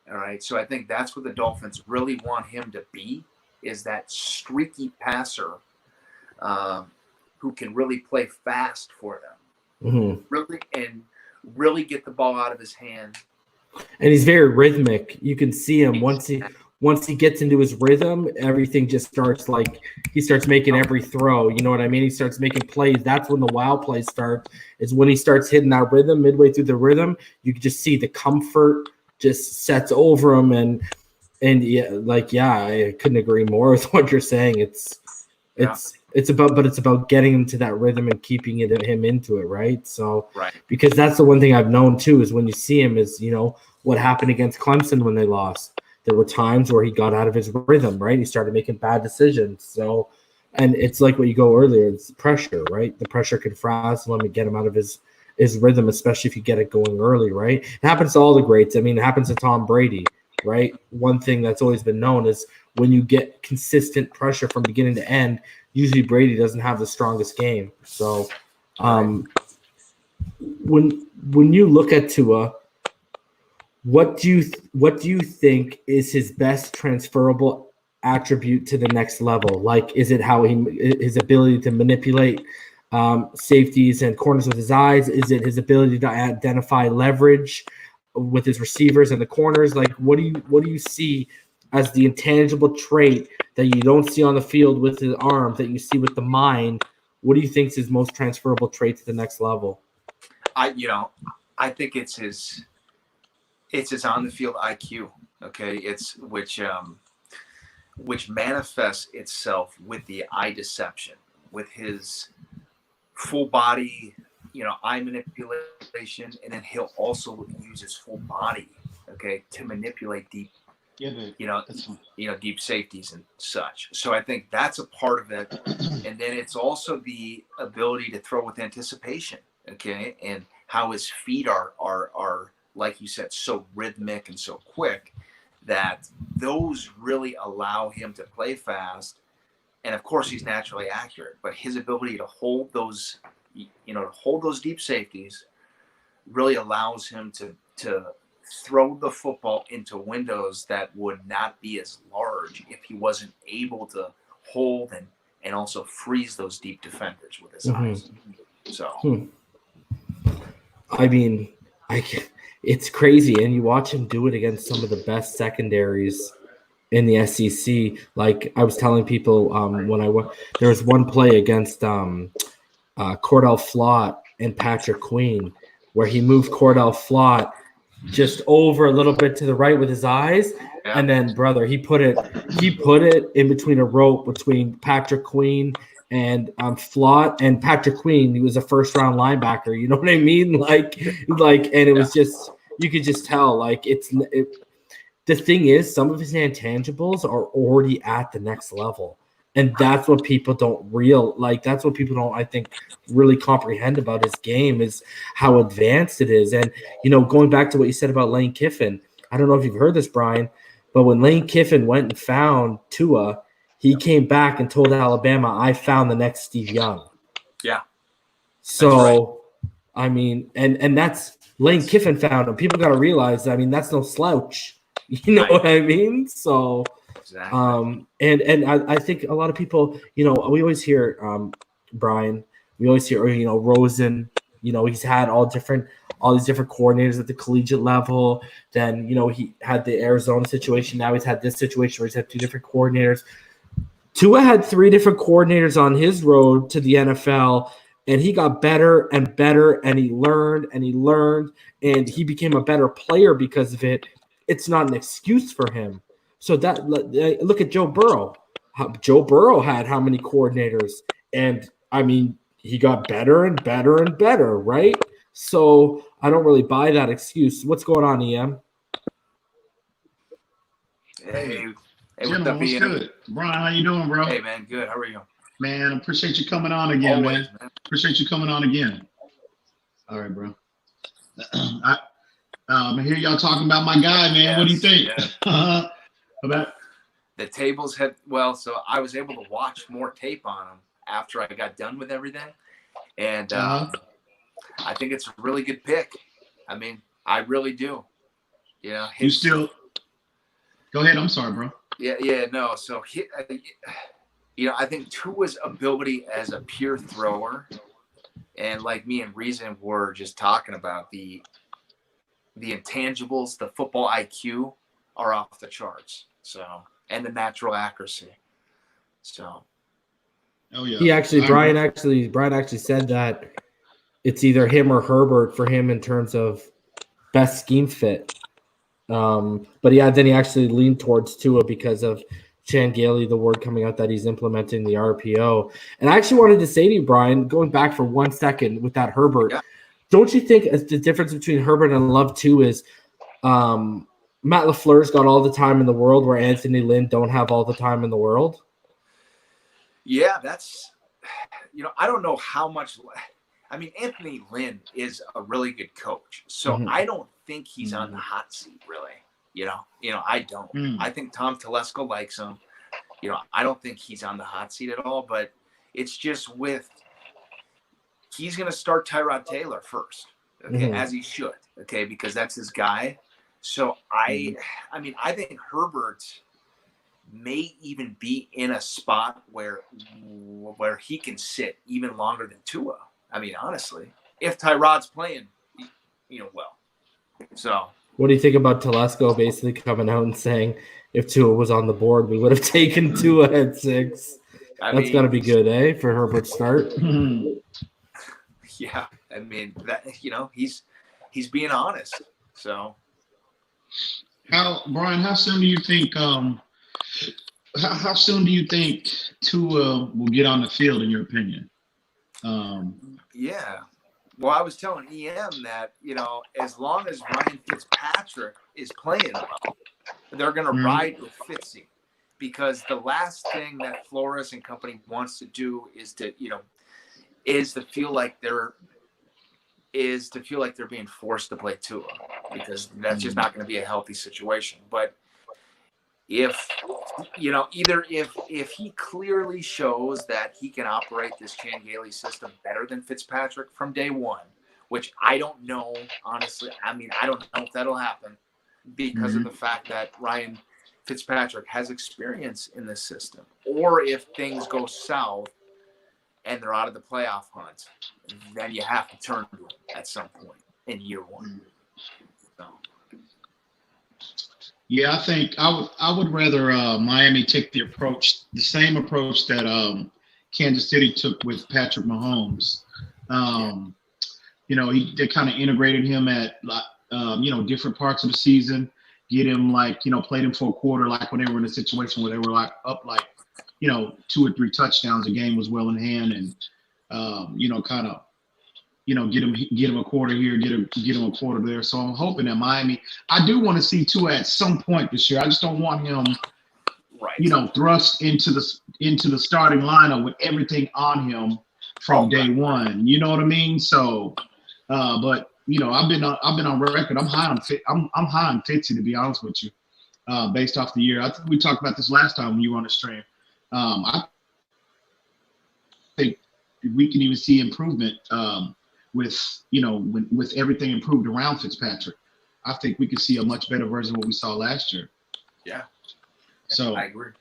All right. So I think that's what the Dolphins really want him to be, is that streaky passer who can really play fast for them. Mm-hmm. Really get the ball out of his hand. And he's very rhythmic. You can see him once he gets into his rhythm, everything just starts he starts making every throw. You know what I mean? He starts making plays. That's when the wow plays start, is when he starts hitting that rhythm. Midway through the rhythm, you can just see the comfort just sets over him. And I couldn't agree more with what you're saying. It's about getting him to that rhythm and keeping him into it. Right. So, because that's the one thing I've known too, is when you see him is, what happened against Clemson when they lost. There were times where he got out of his rhythm, right? He started making bad decisions. So, and it's like what you go earlier, it's pressure, right? The pressure can frazzle him and get him out of his rhythm, especially if you get it going early, right? It happens to all the greats. I mean, it happens to Tom Brady, right? One thing that's always been known is when you get consistent pressure from beginning to end, usually Brady doesn't have the strongest game. So, when you look at Tua, what do you think is his best transferable attribute to the next level? Is it his ability to manipulate safeties and corners with his eyes? Is it his ability to identify leverage with his receivers and the corners? What do you see as the intangible trait that you don't see on the field with his arms that you see with the mind? What do you think is his most transferable trait to the next level? I think it's his on the field IQ. Okay. It's which manifests itself with the eye deception, with his full body, eye manipulation. And then he'll also use his full body, okay, to manipulate deep, deep safeties and such. So I think that's a part of it. And then it's also the ability to throw with anticipation. Okay. And how his feet are like you said, so rhythmic and so quick that those really allow him to play fast. And of course, he's naturally accurate, but his ability to hold those, to hold those deep safeties really allows him to throw the football into windows that would not be as large if he wasn't able to hold and also freeze those deep defenders with his eyes. So, I mean, it's crazy, and you watch him do it against some of the best secondaries in the SEC. Like I was telling people when I went, there was one play against Cordell Flott and Patrick Queen where he moved Cordell Flott just over a little bit to the right with his eyes, and then brother, he put it in between a rope between Patrick Queen and Flott. And Patrick Queen, he was a first round linebacker. You know what I mean? Like, and it was just, you could just tell. Like the thing is, some of his intangibles are already at the next level. And that's what people don't I think, really comprehend about his game is how advanced it is. And, going back to what you said about Lane Kiffin, I don't know if you've heard this, Brian, but when Lane Kiffin went and found Tua, he came back and told Alabama, I found the next Steve Young. Yeah. So, right. I mean, and that's Lane Kiffin found him. People got to realize, that's no slouch. You know what I mean? So, exactly. And I think a lot of people, we always hear, Brian, we always hear, Rosen, he's had all these different coordinators at the collegiate level. Then, he had the Arizona situation. Now he's had this situation where he's had two different coordinators. Tua had three different coordinators on his road to the NFL, and he got better and better, and he learned, and he became a better player because of it. It's not an excuse for him. So that, look at Joe Burrow. Joe Burrow had how many coordinators? And, he got better and better and better, right? So I don't really buy that excuse. What's going on, EM? Hey, what's good? Bryan, how you doing, bro? Hey, man, good. How are you? Man, appreciate you coming on again, always, man. Appreciate you coming on again. All right, bro. I hear y'all talking about my guy, man. Yes, what do you think? Yeah. About the tables so I was able to watch more tape on him after I got done with everything. And I think it's a really good pick. I really do. You still go ahead. I'm sorry, bro. Yeah, no. So I think Tua's ability as a pure thrower, and like me and Reason were just talking about, the intangibles, the football IQ are off the charts. So, and the natural accuracy. So, Brian actually said that it's either him or Herbert for him in terms of best scheme fit. But yeah, then he actually leaned towards Tua because of Chan Gailey, the word coming out that he's implementing the RPO. And I actually wanted to say to you, Brian, going back for 1 second with that Herbert, don't you think the difference between Herbert and Love too is Matt LaFleur's got all the time in the world where Anthony Lynn don't have all the time in the world? Yeah, that's, I don't know how much. Anthony Lynn is a really good coach, so I don't think he's on the hot seat, really. I don't. I think Tom Telesco likes him. I don't think he's on the hot seat at all, but it's just he's going to start Tyrod Taylor first, okay, as he should, okay, because that's his guy. So I think Herbert may even be in a spot where he can sit even longer than Tua. Honestly, if Tyrod's playing, well. So what do you think about Telesco basically coming out and saying if Tua was on the board, we would have taken Tua at 6? That's got to be good, for Herbert's start. Yeah, that he's being honest. So, Bryan, how soon do you think Tua will get on the field, in your opinion? Yeah. Well, I was telling EM that, as long as Ryan Fitzpatrick is playing well, they're going to ride with Fitzy, because the last thing that Flores and company wants to do is to feel like they're being forced to play Tua. because that's just not going to be a healthy situation. But if either if he clearly shows that he can operate this Chan Gailey system better than Fitzpatrick from day one, which I don't know, honestly. I mean, I don't know if that'll happen because of the fact that Ryan Fitzpatrick has experience in this system, or if things go south and they're out of the playoff hunt, then you have to turn to him at some point in year one. So. Yeah, I think I would rather Miami take the same approach that Kansas City took with Patrick Mahomes. They kind of integrated him at different parts of the season, get him played him for a quarter, like when they were in a situation where they were up 2 or 3 touchdowns, the game was well in hand, and get him a quarter here, get him a quarter there. So I'm hoping that Miami. I do want to see Tua at some point this year. I just don't want him, thrust into the starting lineup with everything on him from day one. You know what I mean? So, but I've been on record. I'm high on Fitzy, to be honest with you, based off the year. I think we talked about this last time when you were on the stream. I think we can even see improvement. With everything improved around Fitzpatrick, I think we could see a much better version of what we saw last year. Yeah. So I agree.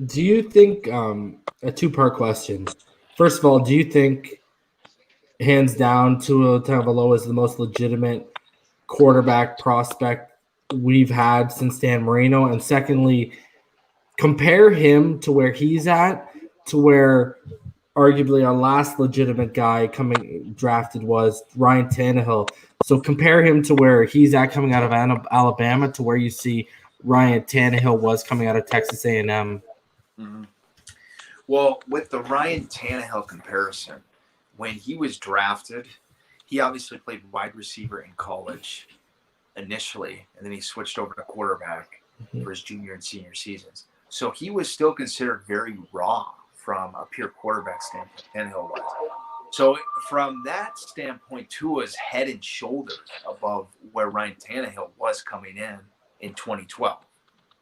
Do you think a 2-part question? First of all, do you think hands down Tua Tagovailoa is the most legitimate quarterback prospect we've had since Dan Marino? And secondly, compare him to where he's at to where arguably our last legitimate guy coming drafted was Ryan Tannehill. So compare him to where he's at coming out of Alabama to where you see Ryan Tannehill was coming out of Texas A&M. Mm-hmm. Well, with the Ryan Tannehill comparison, when he was drafted, he obviously played wide receiver in college initially, and then he switched over to quarterback for his junior and senior seasons. So he was still considered very raw from a pure quarterback standpoint. Tannehill was. So from that standpoint, Tua's head and shoulders above where Ryan Tannehill was coming in 2012,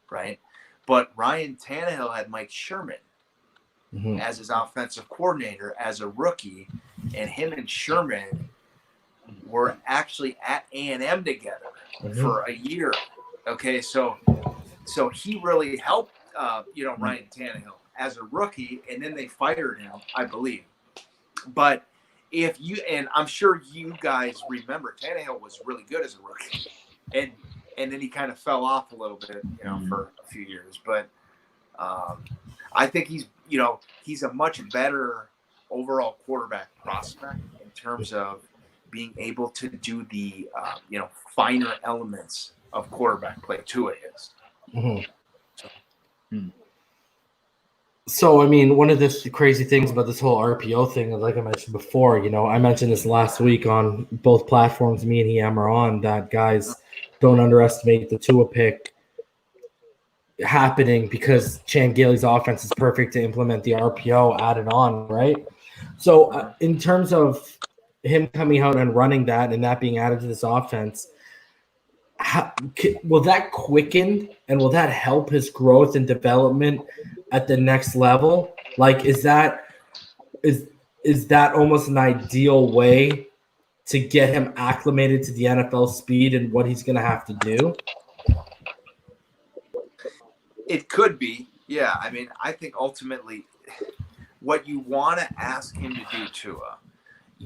right? But Ryan Tannehill had Mike Sherman as his offensive coordinator as a rookie, and him and Sherman were actually at A&M together for a year. Okay, so he really helped, Ryan Tannehill as a rookie, and then they fired him, I believe. But if you, and I'm sure you guys remember, Tannehill was really good as a rookie, and then he kind of fell off a little bit, for a few years. But I think he's a much better overall quarterback prospect in terms of being able to do the finer elements of quarterback play. Tua is. So, I mean, one of the crazy things about this whole RPO thing, like I mentioned before, I mentioned this last week on both platforms me and Em are on, that guys don't underestimate the Tua pick happening because Chan Gailey's offense is perfect to implement the RPO added on, right? So, in terms of him coming out and running that and that being added to this offense, will that quicken and will that help his growth and development at the next level? Like, is that almost an ideal way to get him acclimated to the NFL speed and what he's going to have to do? It could be. Yeah. I mean, I think ultimately what you want to ask him to do, Tua,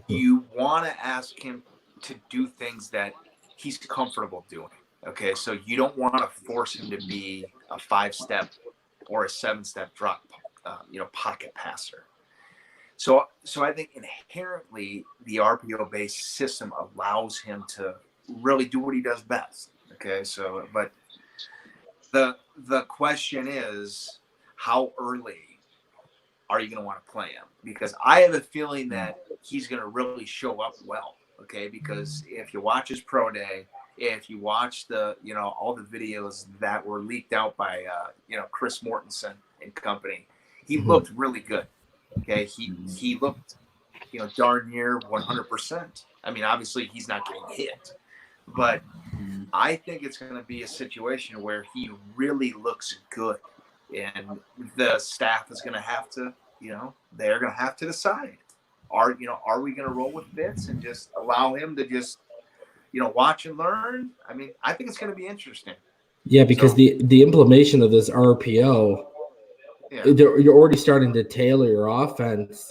you want to ask him to do things that he's comfortable doing. Okay. So you don't want to force him to be a 5-step or a 7-step drop, pocket passer. So I think inherently the RPO-based system allows him to really do what he does best. Okay. So, but the question is, how early are you going to want to play him? Because I have a feeling that he's going to really show up well. Okay. Because if you watch his pro day, if you watch the, all the videos that were leaked out by, Chris Mortensen and company, he looked really good. Okay. He looked, darn near 100%. I mean, obviously he's not getting hit, but I think it's going to be a situation where he really looks good, and the staff is going to have to, they're going to have to decide, are we going to roll with Fitz and just allow him to just, watch and learn? I mean, I think it's going to be interesting. Yeah, because the implementation of this RPO, you're already starting to tailor your offense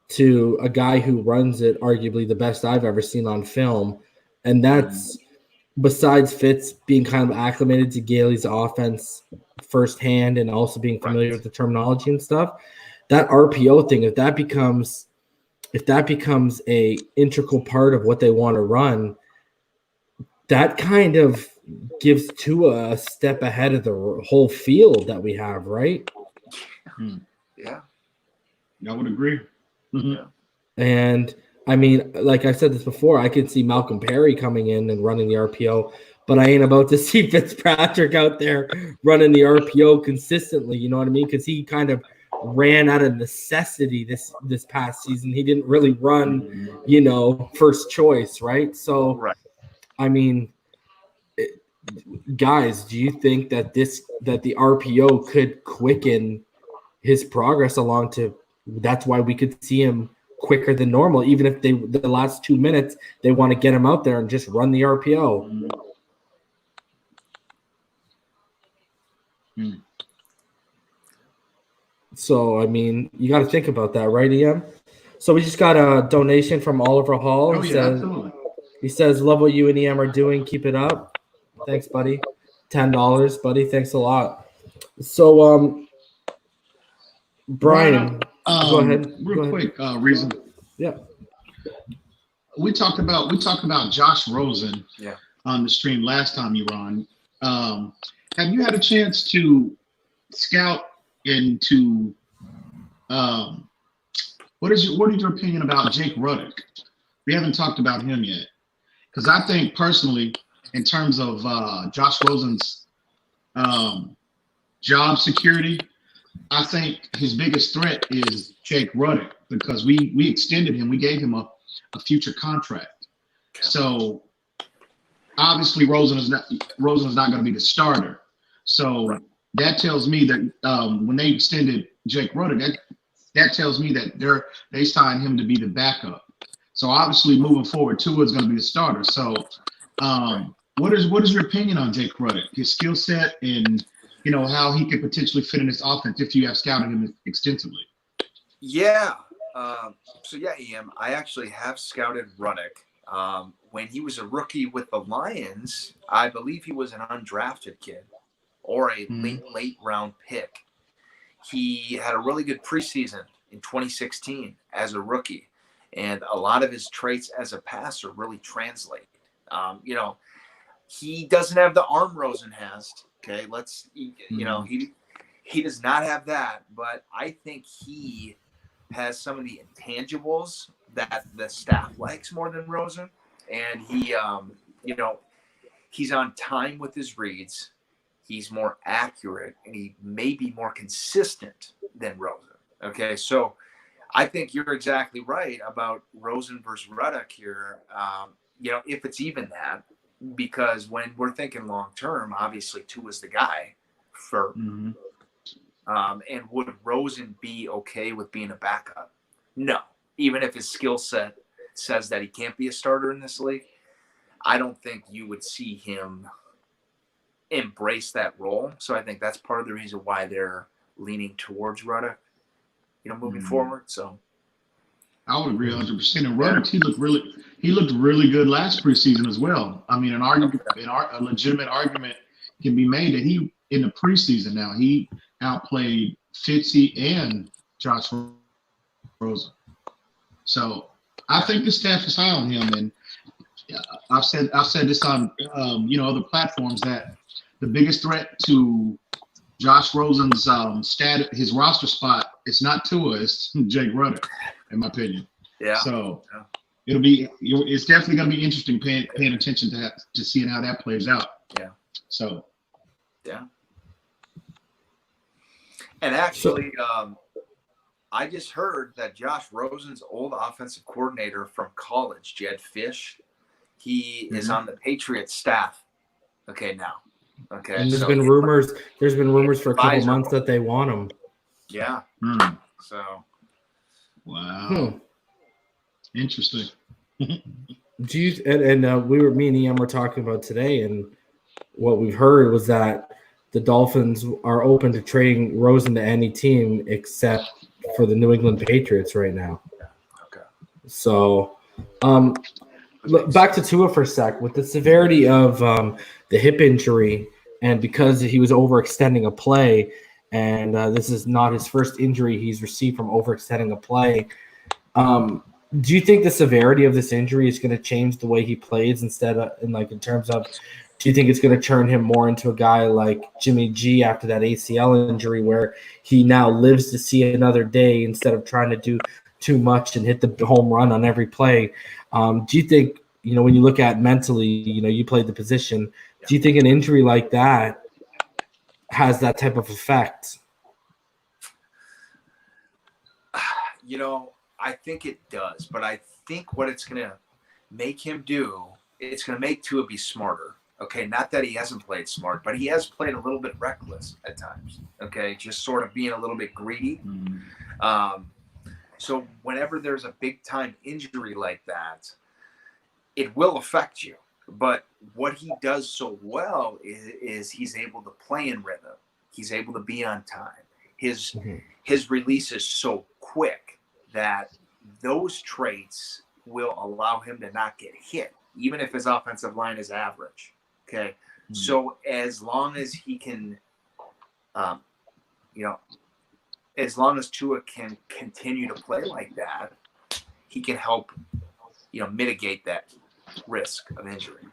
to a guy who runs it, arguably the best I've ever seen on film. And that's besides Fitz being kind of acclimated to Gailey's offense firsthand and also being familiar with the terminology and stuff. That RPO thing, if that becomes a integral part of what they want to run, that kind of gives Tua a step ahead of the whole field that we have, right? Yeah. I would agree. Yeah. And I mean, like I said this before, I could see Malcolm Perry coming in and running the RPO, but I ain't about to see Fitzpatrick out there running the RPO consistently. You know what I mean? Because he kind of ran out of necessity this past season. He didn't really run, first choice, right? So, I mean, guys, do you think that the RPO could quicken his progress along to? That's why we could see him quicker than normal, even if the last 2 minutes they want to get him out there and just run the RPO. So, I mean, you got to think about that, right, EM? So we just got a donation from Oliver Hall. Absolutely. He says, love what you and EM are doing. Keep it up. Thanks, buddy. $10, buddy. Thanks a lot. So, Bryan, go ahead. Real quick, reason. Yeah. We talked about Josh Rosen on the stream last time you were on. Have you had a chance to scout into what is your opinion about Jake Ruddock? We haven't talked about him yet, because I think personally, in terms of Josh Rosen's job security, I think his biggest threat is Jake Ruddock, because we extended him. We gave him a future contract. So obviously Rosen is not going to be the starter. So that tells me that when they extended Jake Ruddock, that tells me that they signed him to be the backup. So obviously moving forward, Tua is going to be the starter. So what is your opinion on Jake Ruddock, his skill set, and how he could potentially fit in this offense if you have scouted him extensively? Yeah. EM, I actually have scouted Ruddock. When he was a rookie with the Lions, I believe he was an undrafted kid or a late round pick. He had a really good preseason in 2016 as a rookie, and a lot of his traits as a passer really translate. He doesn't have the arm Rosen has. Okay, he does not have that, but I think he has some of the intangibles that the staff likes more than Rosen, and he, he's on time with his reads. He's more accurate, and he may be more consistent than Rosen. Okay, so I think you're exactly right about Rosen versus Ruddock here. If it's even that, because when we're thinking long term, obviously Tua's the guy for. And would Rosen be okay with being a backup? No. Even if his skill set says that he can't be a starter in this league, I don't think you would see him embrace that role. So I think that's part of the reason why they're leaning towards Ruddock, moving forward. So I would agree 100%. And Ruddock, he looked really good last preseason as well. I mean, a legitimate argument can be made that he, in the preseason now, he outplayed Fitzy and Josh Rosen. So I think the staff is high on him, and I've said this on other platforms that the biggest threat to Josh Rosen's his roster spot, it's not Tua, it's Jake Ruddock, in my opinion. Yeah. So it's definitely going to be interesting paying attention to seeing how that plays out. Yeah. So. Yeah. And actually, I just heard that Josh Rosen's old offensive coordinator from college, Jed Fish, he is on the Patriots staff. Okay, now. Okay. And there's been rumors. There's been rumors for a couple months that they want him. Yeah. So. Wow. Interesting. Do you and me and Ian were talking about today, and what we've heard was that the Dolphins are open to trading Rosen to any team except for the New England Patriots right now. Okay. So, back to Tua for a sec. With the severity of the hip injury, and because he was overextending a play, and this is not his first injury he's received from overextending a play, do you think the severity of this injury is going to change the way he plays in terms of, do you think it's going to turn him more into a guy like Jimmy G after that ACL injury, where he now lives to see another day instead of trying to do too much and hit the home run on every play? Do you think, when you look at mentally, you played the position, do you think an injury like that has that type of effect? I think it does, but I think what it's going to make him do, it's going to make Tua be smarter. Okay, not that he hasn't played smart, but he has played a little bit reckless at times. Okay, just sort of being a little bit greedy. So whenever there's a big time injury like that, it will affect you. But what he does so well is he's able to play in rhythm. He's able to be on time. His release is so quick that those traits will allow him to not get hit, even if his offensive line is average. Okay. So as long as he can, as long as Tua can continue to play like that, he can help, mitigate that risk of injury.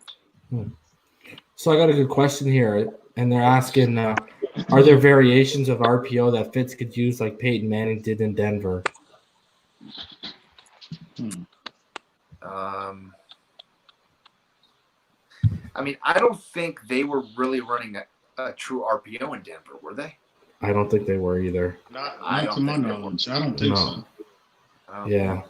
So I got a good question here, and they're asking, are there variations of RPO that Fitz could use like Peyton Manning did in Denver? I don't think they were really running a true RPO in Denver, were they? I don't think they were either. Not to my knowledge. I don't think so. Yeah.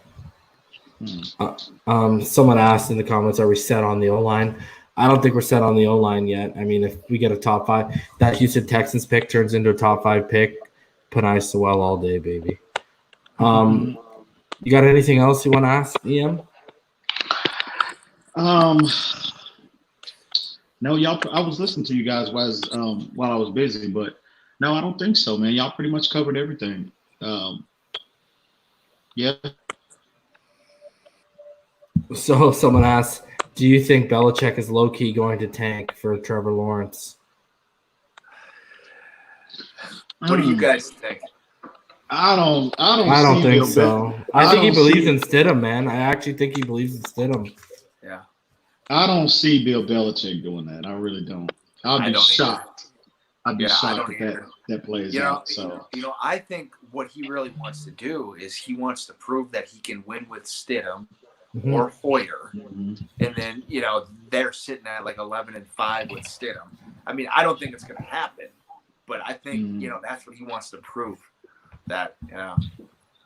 Someone asked in the comments, are we set on the O-line? I don't think we're set on the O-line yet. I mean, if we get a top 5, that Houston Texans pick turns into a top 5 pick, Panay Sewell all day, baby. You got anything else you want to ask, EM? No, y'all. I was listening to you guys while I was busy, but no, I don't think so, man. Y'all pretty much covered everything. Yeah. So someone asked, do you think Belichick is low-key going to tank for Trevor Lawrence? What do you guys think? I don't think so. I think he believes in Stidham, man. I actually think he believes in Stidham. Yeah. I don't see Bill Belichick doing that. I really don't. I'd be shocked. I'd be shocked if that plays out. So I think what he really wants to do is he wants to prove that he can win with Stidham or Hoyer, and then they're sitting at like 11-5 with Stidham. I don't think it's going to happen, but I think that's what he wants to prove, that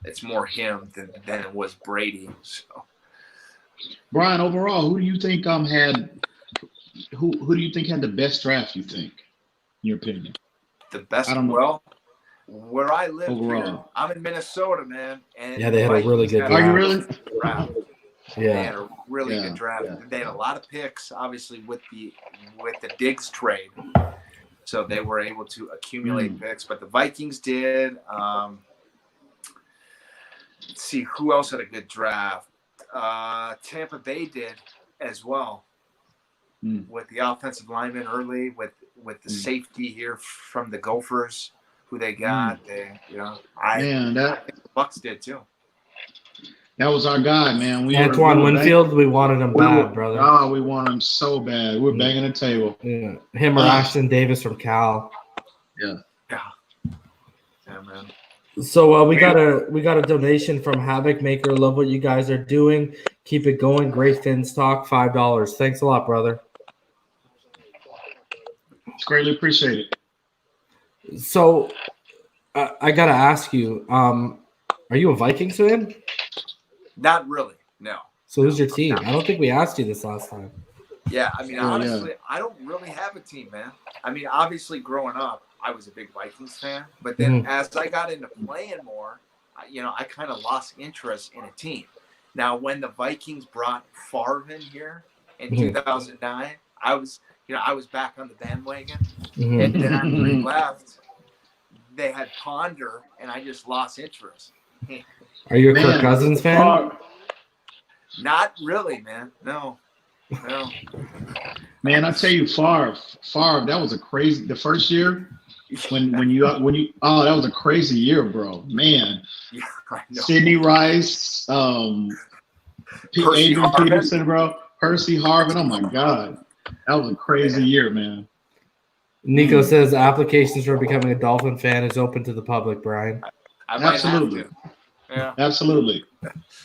it's more him than it was Brady. So. Bryan, overall, who do you think had the best draft, you think, in your opinion? The best? I don't know. Well, where I live here, I'm in Minnesota, man. And they had a really good draft. Are you really? Yeah. They had a really good draft. Yeah. They had a lot of picks, obviously, with the Diggs trade. So they were able to accumulate picks. But the Vikings did. Let's see, who else had a good draft? Tampa Bay did as well, with the offensive lineman early, with the safety here from the Gophers, who they got. I think the Bucs did too. That was our guy, man. Antoine Winfield, we wanted him bad, brother. Oh, we wanted him so bad. We're banging the table. Yeah. Him or Ashton Davis from Cal. Yeah. Yeah, man. So we got a donation from Havoc Maker. Love what you guys are doing. Keep it going. Great Fins Talk, $5. Thanks a lot, brother. It's greatly appreciated. So I gotta ask you, Are you a Vikings fan? Not really, no. So who's your team? I don't think we asked you this last time. Yeah, I mean, honestly, I don't really have a team, man. I mean, obviously, growing up, I was a big Vikings fan. But then as I got into playing more, I kind of lost interest in a team. Now, when the Vikings brought Favre in here in 2009, I was back on the bandwagon. And then after he left, they had Ponder, and I just lost interest. Are you a Kirk Cousins fan? Not really, man. No. Man, I tell you, Favre, that was a crazy. The first year, when you that was a crazy year, bro. Man, yeah, I know. Sidney Rice, Adrian Peterson, bro, Percy Harvin. Oh my God, that was a crazy year, man. Nico says applications for becoming a Dolphin fan is open to the public, Brian. Absolutely. Yeah. Absolutely.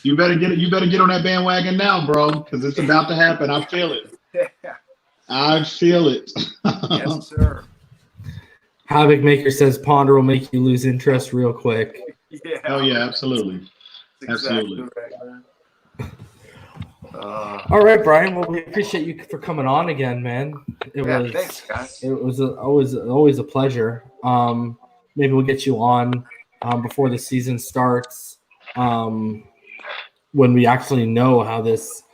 You better get it. You better get on that bandwagon now, bro, because it's about to happen. I feel it. Yeah. I feel it. Yes, sir. Havoc Maker says Ponder will make you lose interest real quick. Yeah. Oh yeah, absolutely. Absolutely. Right, all right, Brian. Well, we appreciate you for coming on again, man. Thanks, guys. It was always a pleasure. Maybe we'll get you on before the season starts. When we actually know how this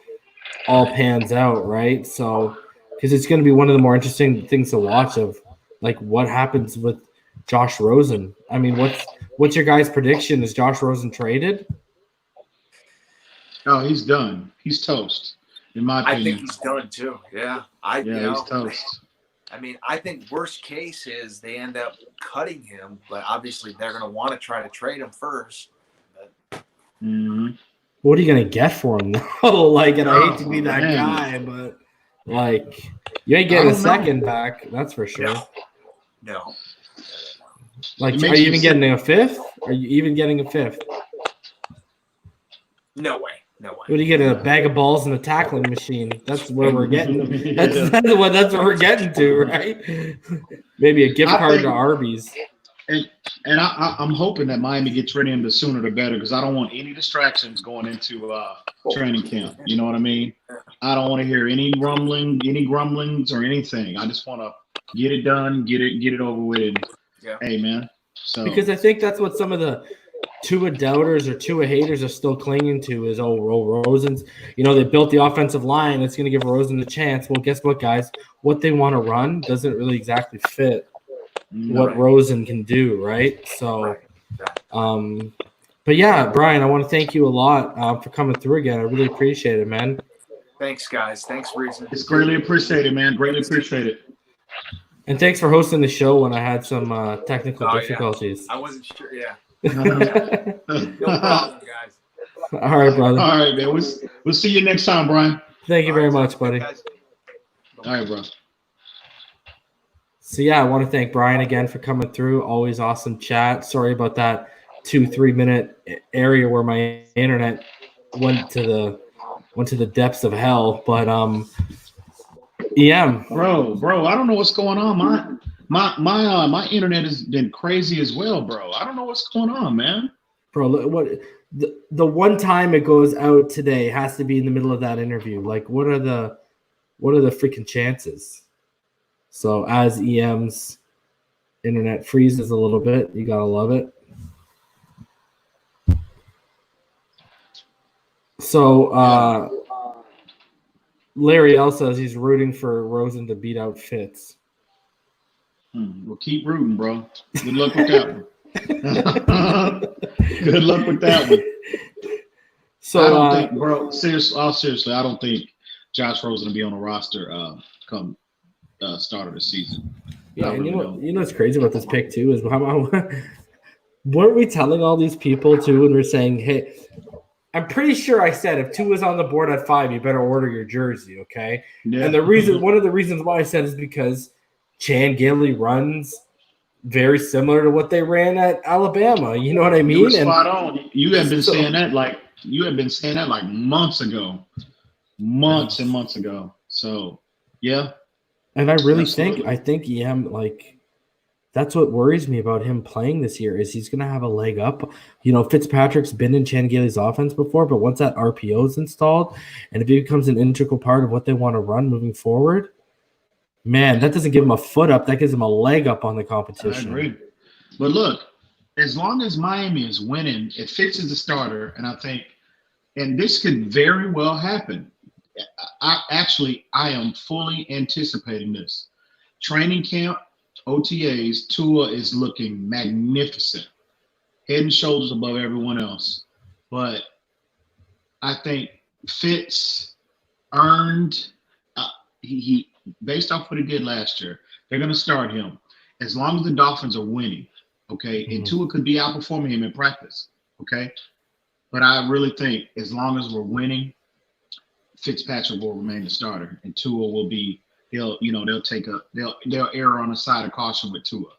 all pans out, right? So, because it's going to be one of the more interesting things to watch of like what happens with Josh Rosen. I mean, what's your guys' prediction? Is Josh Rosen traded? Oh, he's done. He's toast, in my opinion. I think he's done too. Yeah, he's toast. I mean, I think worst case is they end up cutting him, but obviously they're going to want to try to trade him first. What are you gonna get for him though? Like, and I hate to be that guy, but like, you ain't getting a second back. That's for sure. No. Like, are you even getting a fifth? Are you even getting a fifth? No way. What do you get? A bag of balls and a tackling machine? That's where we're getting. That's what we're getting to, right? Maybe a gift card to Arby's. And I'm hoping that Miami gets rid of him the sooner the better, because I don't want any distractions going into training camp. You know what I mean? I don't want to hear any grumblings or anything. I just want to get it done, get it over with. And, hey, man. So because I think that's what some of the Tua doubters or Tua haters are still clinging to is, Rosen's. They built the offensive line. It's going to give Rosen a chance. Well, guess what, guys? What they want to run doesn't really exactly fit what Rosen can do, right? So, but yeah, Brian, I want to thank you a lot for coming through again. I really appreciate it, man. Thanks, guys. Thanks, Reason. It's greatly appreciated, man. Greatly appreciate it. And thanks for hosting the show when I had some technical difficulties. Yeah. I wasn't sure. Yeah. No problem, guys. All right, brother. All right, man. We'll see you next time, Brian. Thank you very much, buddy. All right, bro. So, yeah, I want to thank Brian again for coming through. Always awesome chat. Sorry about that 2-3 minute area where my internet went to the depths of hell. But bro, I don't know what's going on. My internet has been crazy as well, bro. I don't know what's going on, man. Bro, what the one time it goes out today has to be in the middle of that interview. Like, what are the freaking chances? So as EM's internet freezes a little bit, you gotta love it. So Larry L says he's rooting for Rosen to beat out Fitz. Well, keep rooting, bro. Good luck with that one. Good luck with that one. So I don't think, bro. Seriously, I don't think Josh Rosen will be on the roster come start of the season. Yeah, and you know what's crazy about this pick too is weren't we telling all these people too when we're saying, hey, I'm pretty sure I said if 2 is on the board at 5, you better order your jersey, okay? Yeah. And one of the reasons why I said is because Chan Gilly runs very similar to what they ran at Alabama. You know what I mean? You were spot on. You have been saying that like months ago. Months and months ago. So yeah. And I really think EM like That's what worries me about him playing this year is he's going to have a leg up. Fitzpatrick's been in Chan Gailey's offense before, but once that RPO is installed and if he becomes an integral part of what they want to run moving forward, man, that doesn't give him a foot up. That gives him a leg up on the competition. I agree. But look, as long as Miami is winning, if Fitz is the starter, and I think, and this could very well happen. I am fully anticipating this. Training camp, OTAs, Tua is looking magnificent, head and shoulders above everyone else. But I think Fitz earned he based off what he did last year. They're going to start him as long as the Dolphins are winning. Okay, and Tua could be outperforming him in practice. Okay, but I really think as long as we're winning, Fitzpatrick will remain the starter, and Tua will be. They'll err on the side of caution with Tua.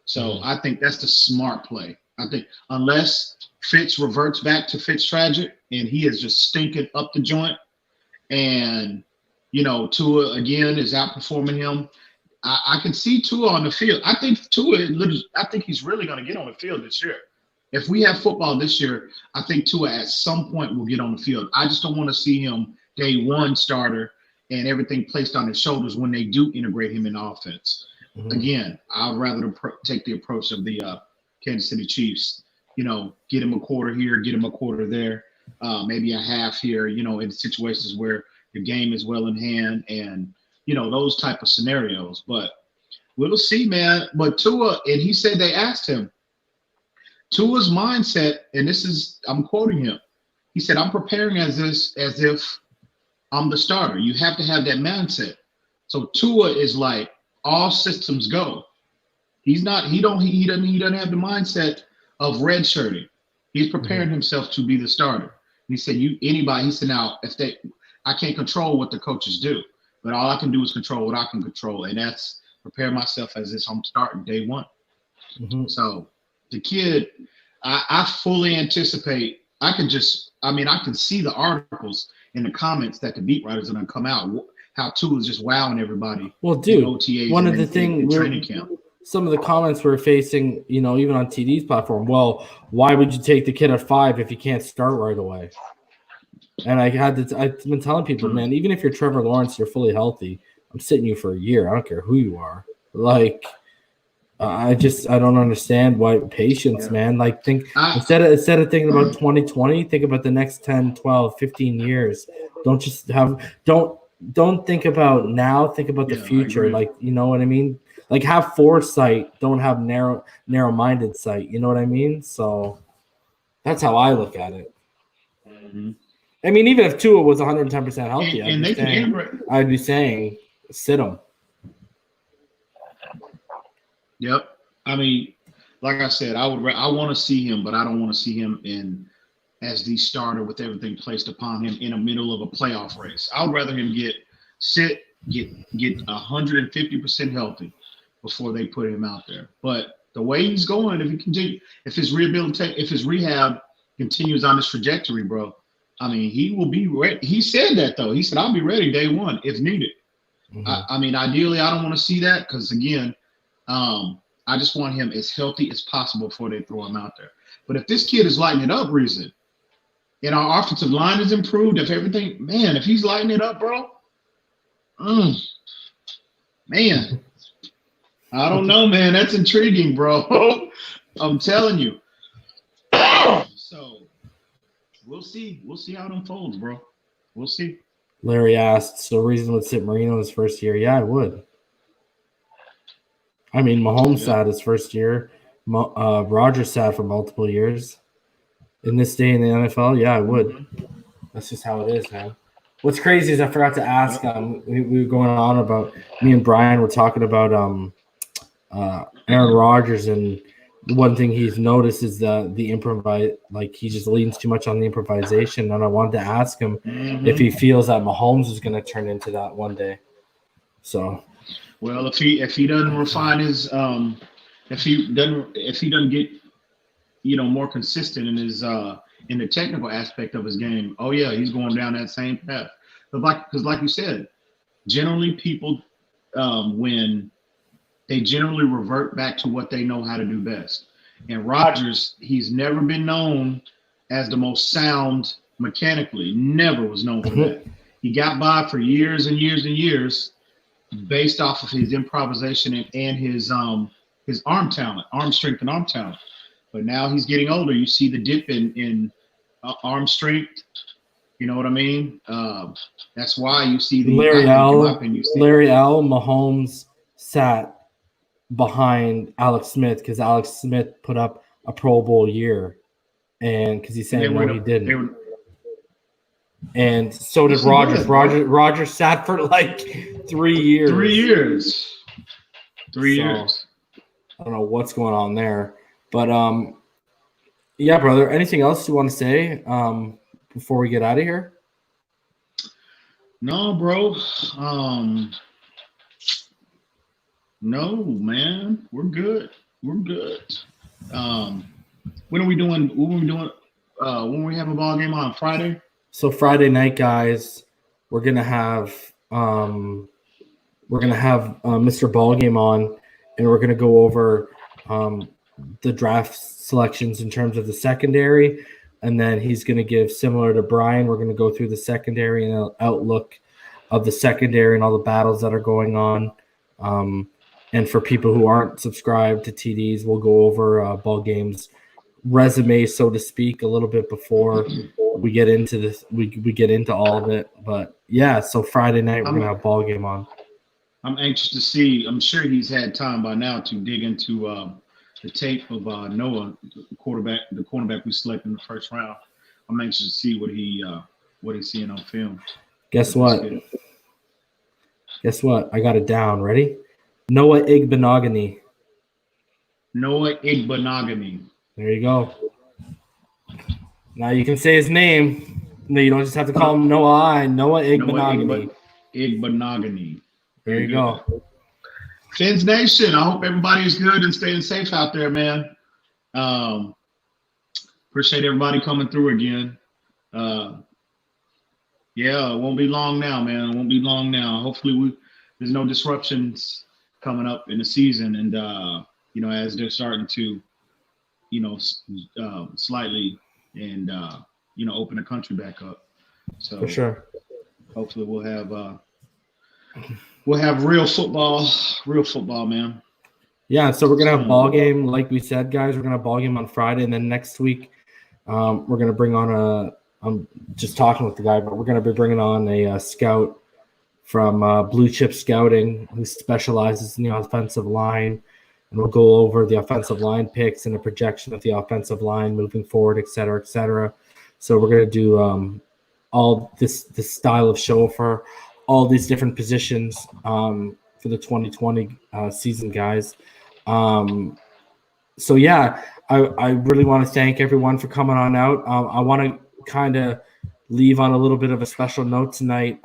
So I think that's the smart play. I think unless Fitz reverts back to Fitz tragic and he is just stinking up the joint, and Tua again is outperforming him, I can see Tua on the field. I think he's really going to get on the field this year. If we have football this year, I think Tua at some point will get on the field. I just don't want to see him day one starter and everything placed on his shoulders when they do integrate him in offense. Again, I'd rather take the approach of the Kansas City Chiefs. Get him a quarter here, get him a quarter there, maybe a half here. In situations where the game is well in hand, and those type of scenarios. But we'll see, man. But Tua, and he said they asked him. Tua's mindset, and I'm quoting him. He said, "I'm preparing as if I'm the starter." You have to have that mindset. So Tua is like all systems go. He doesn't have the mindset of redshirting. He's preparing himself to be the starter. He said, he said, now I can't control what the coaches do, but all I can do is control what I can control, and that's prepare myself as if I'm starting day one. So the kid, I fully anticipate. I can see the articles in the comments that the beat writers are going to come out, how Tua is just wowing everybody. Well, dude, OTAs one of the things training camp. Some of the comments we're facing, even on TD's platform, well, why would you take the kid at 5 if you can't start right away? And I've been telling people, man, even if you're Trevor Lawrence, you're fully healthy, I'm sitting you for a year. I don't care who you are. Like, I don't understand why patience, man. Like, think instead of thinking about 2020, think about the next 10, 12, 15 years. Don't think about now, think about the future. Like, you know what I mean? Like, have foresight, don't have narrow-minded sight. You know what I mean? So that's how I look at it. I mean, even if Tua was 110% healthy, I'd be saying sit him. Yep. I mean, like I said, I want to see him, but I don't want to see him as the starter with everything placed upon him in the middle of a playoff race. I would rather him get 150% healthy before they put him out there. But the way he's going, if his rehab continues on this trajectory, bro, I mean, he will be ready. He said that, though. He said, I'll be ready day one if needed. I mean, ideally, I don't want to see that because, again, I just want him as healthy as possible before they throw him out there. But if this kid is lighting it up, Reason, and our offensive line is improved, if he's lighting it up, bro, man, I don't know, man. That's intriguing, bro. I'm telling you. So we'll see. We'll see how it unfolds, bro. We'll see. Larry asked, so Reason would sit Marino his first year? Yeah, I would. I mean, Mahomes sat his first year. Rodgers sat for multiple years. In this day in the NFL, yeah, I would. That's just how it is, man. What's crazy is I forgot to ask. We were going on about me and Bryan were talking about Aaron Rodgers, and one thing he's noticed is the improvise. Like he just leans too much on the improvisation, and I wanted to ask him if he feels that Mahomes is going to turn into that one day. So, well, if he doesn't refine his if he doesn't get more consistent in his in the technical aspect of his game, oh yeah, he's going down that same path. But like you said, generally people when they generally revert back to what they know how to do best. And Rodgers, he's never been known as the most sound mechanically. Never was known for that. He got by for years and years and years based off of his improvisation and his arm talent, arm strength and arm talent. But now he's getting older. You see the dip in arm strength. You know what I mean? That's why you see the Larry Mahomes sat behind Alex Smith because Alex Smith put up a Pro Bowl year, and because he's saying no, he didn't. And so did Rodgers. Rodgers sat for like 3 years. 3 years. 3 years. I don't know what's going on there, but yeah, brother. Anything else you want to say before we get out of here? No, bro. No, man. We're good. We're good. When are we doing? When we have a ball game on Friday? So Friday night, guys, we're gonna have Mr. Ballgame on, and we're gonna go over the draft selections in terms of the secondary, and then he's gonna give, similar to Bryan, we're gonna go through the secondary and outlook of the secondary and all the battles that are going on. And for people who aren't subscribed to TDs, we'll go over Ballgame's resume, so to speak, a little bit before we get into this. We get into all of it, but yeah. So Friday night we're gonna have Ballgame on. I'm anxious to see. I'm sure he's had time by now to dig into the tape of Noah, the cornerback we selected in the first round. I'm anxious to see what he's seeing on film. Guess what? I got it down. Ready? Noah Igbenogany. There you go. Now you can say his name. No, you don't just have to call him Noah Igbenogany. There you go. Fins Nation, I hope everybody's good and staying safe out there, man. Appreciate everybody coming through again. Yeah, it won't be long now, man. It won't be long now. Hopefully there's no disruptions coming up in the season, and as they're starting to slightly and open the country back up. So for sure, hopefully we'll have real football, man. Yeah, so we're gonna have ball game, like we said, guys. We're gonna have ball game on Friday, and then next week we're gonna bring on I'm just talking with the guy, but we're gonna be bringing on a scout from Blue Chip Scouting who specializes in the offensive line. And we'll go over the offensive line picks and a projection of the offensive line moving forward, et cetera, et cetera. So we're going to do all this style of show for all these different positions for the 2020 season, guys. So, yeah, I really want to thank everyone for coming on out. I want to kind of leave on a little bit of a special note tonight.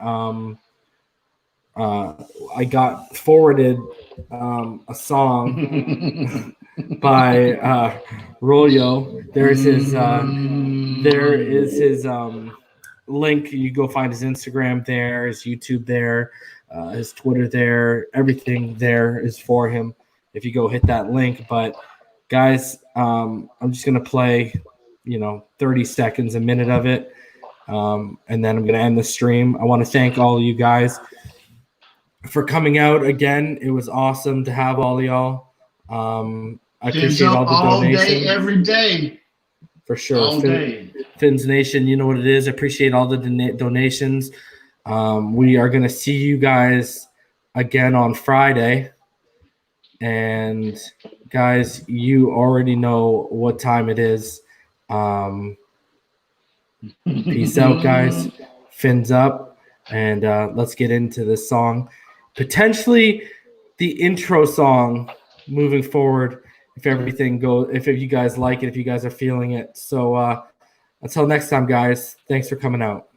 I got forwarded a song by Rolio. There is his link. You go find his Instagram there, his YouTube there, his Twitter there. Everything there is for him if you go hit that link. But guys, I'm just gonna play 30 seconds, a minute of it, and then I'm gonna end the stream. I want to thank all of you guys for coming out again. It was awesome to have all of y'all. I appreciate all the donations. All day, every day. For sure. All day. Fins Nation, you know what it is. I appreciate all the donations. We are going to see you guys again on Friday. And guys, you already know what time it is. Peace out, guys. Fins up. And let's get into this song. Potentially the intro song moving forward, if everything goes, if you guys like it, if you guys are feeling it. So until next time, guys, thanks for coming out.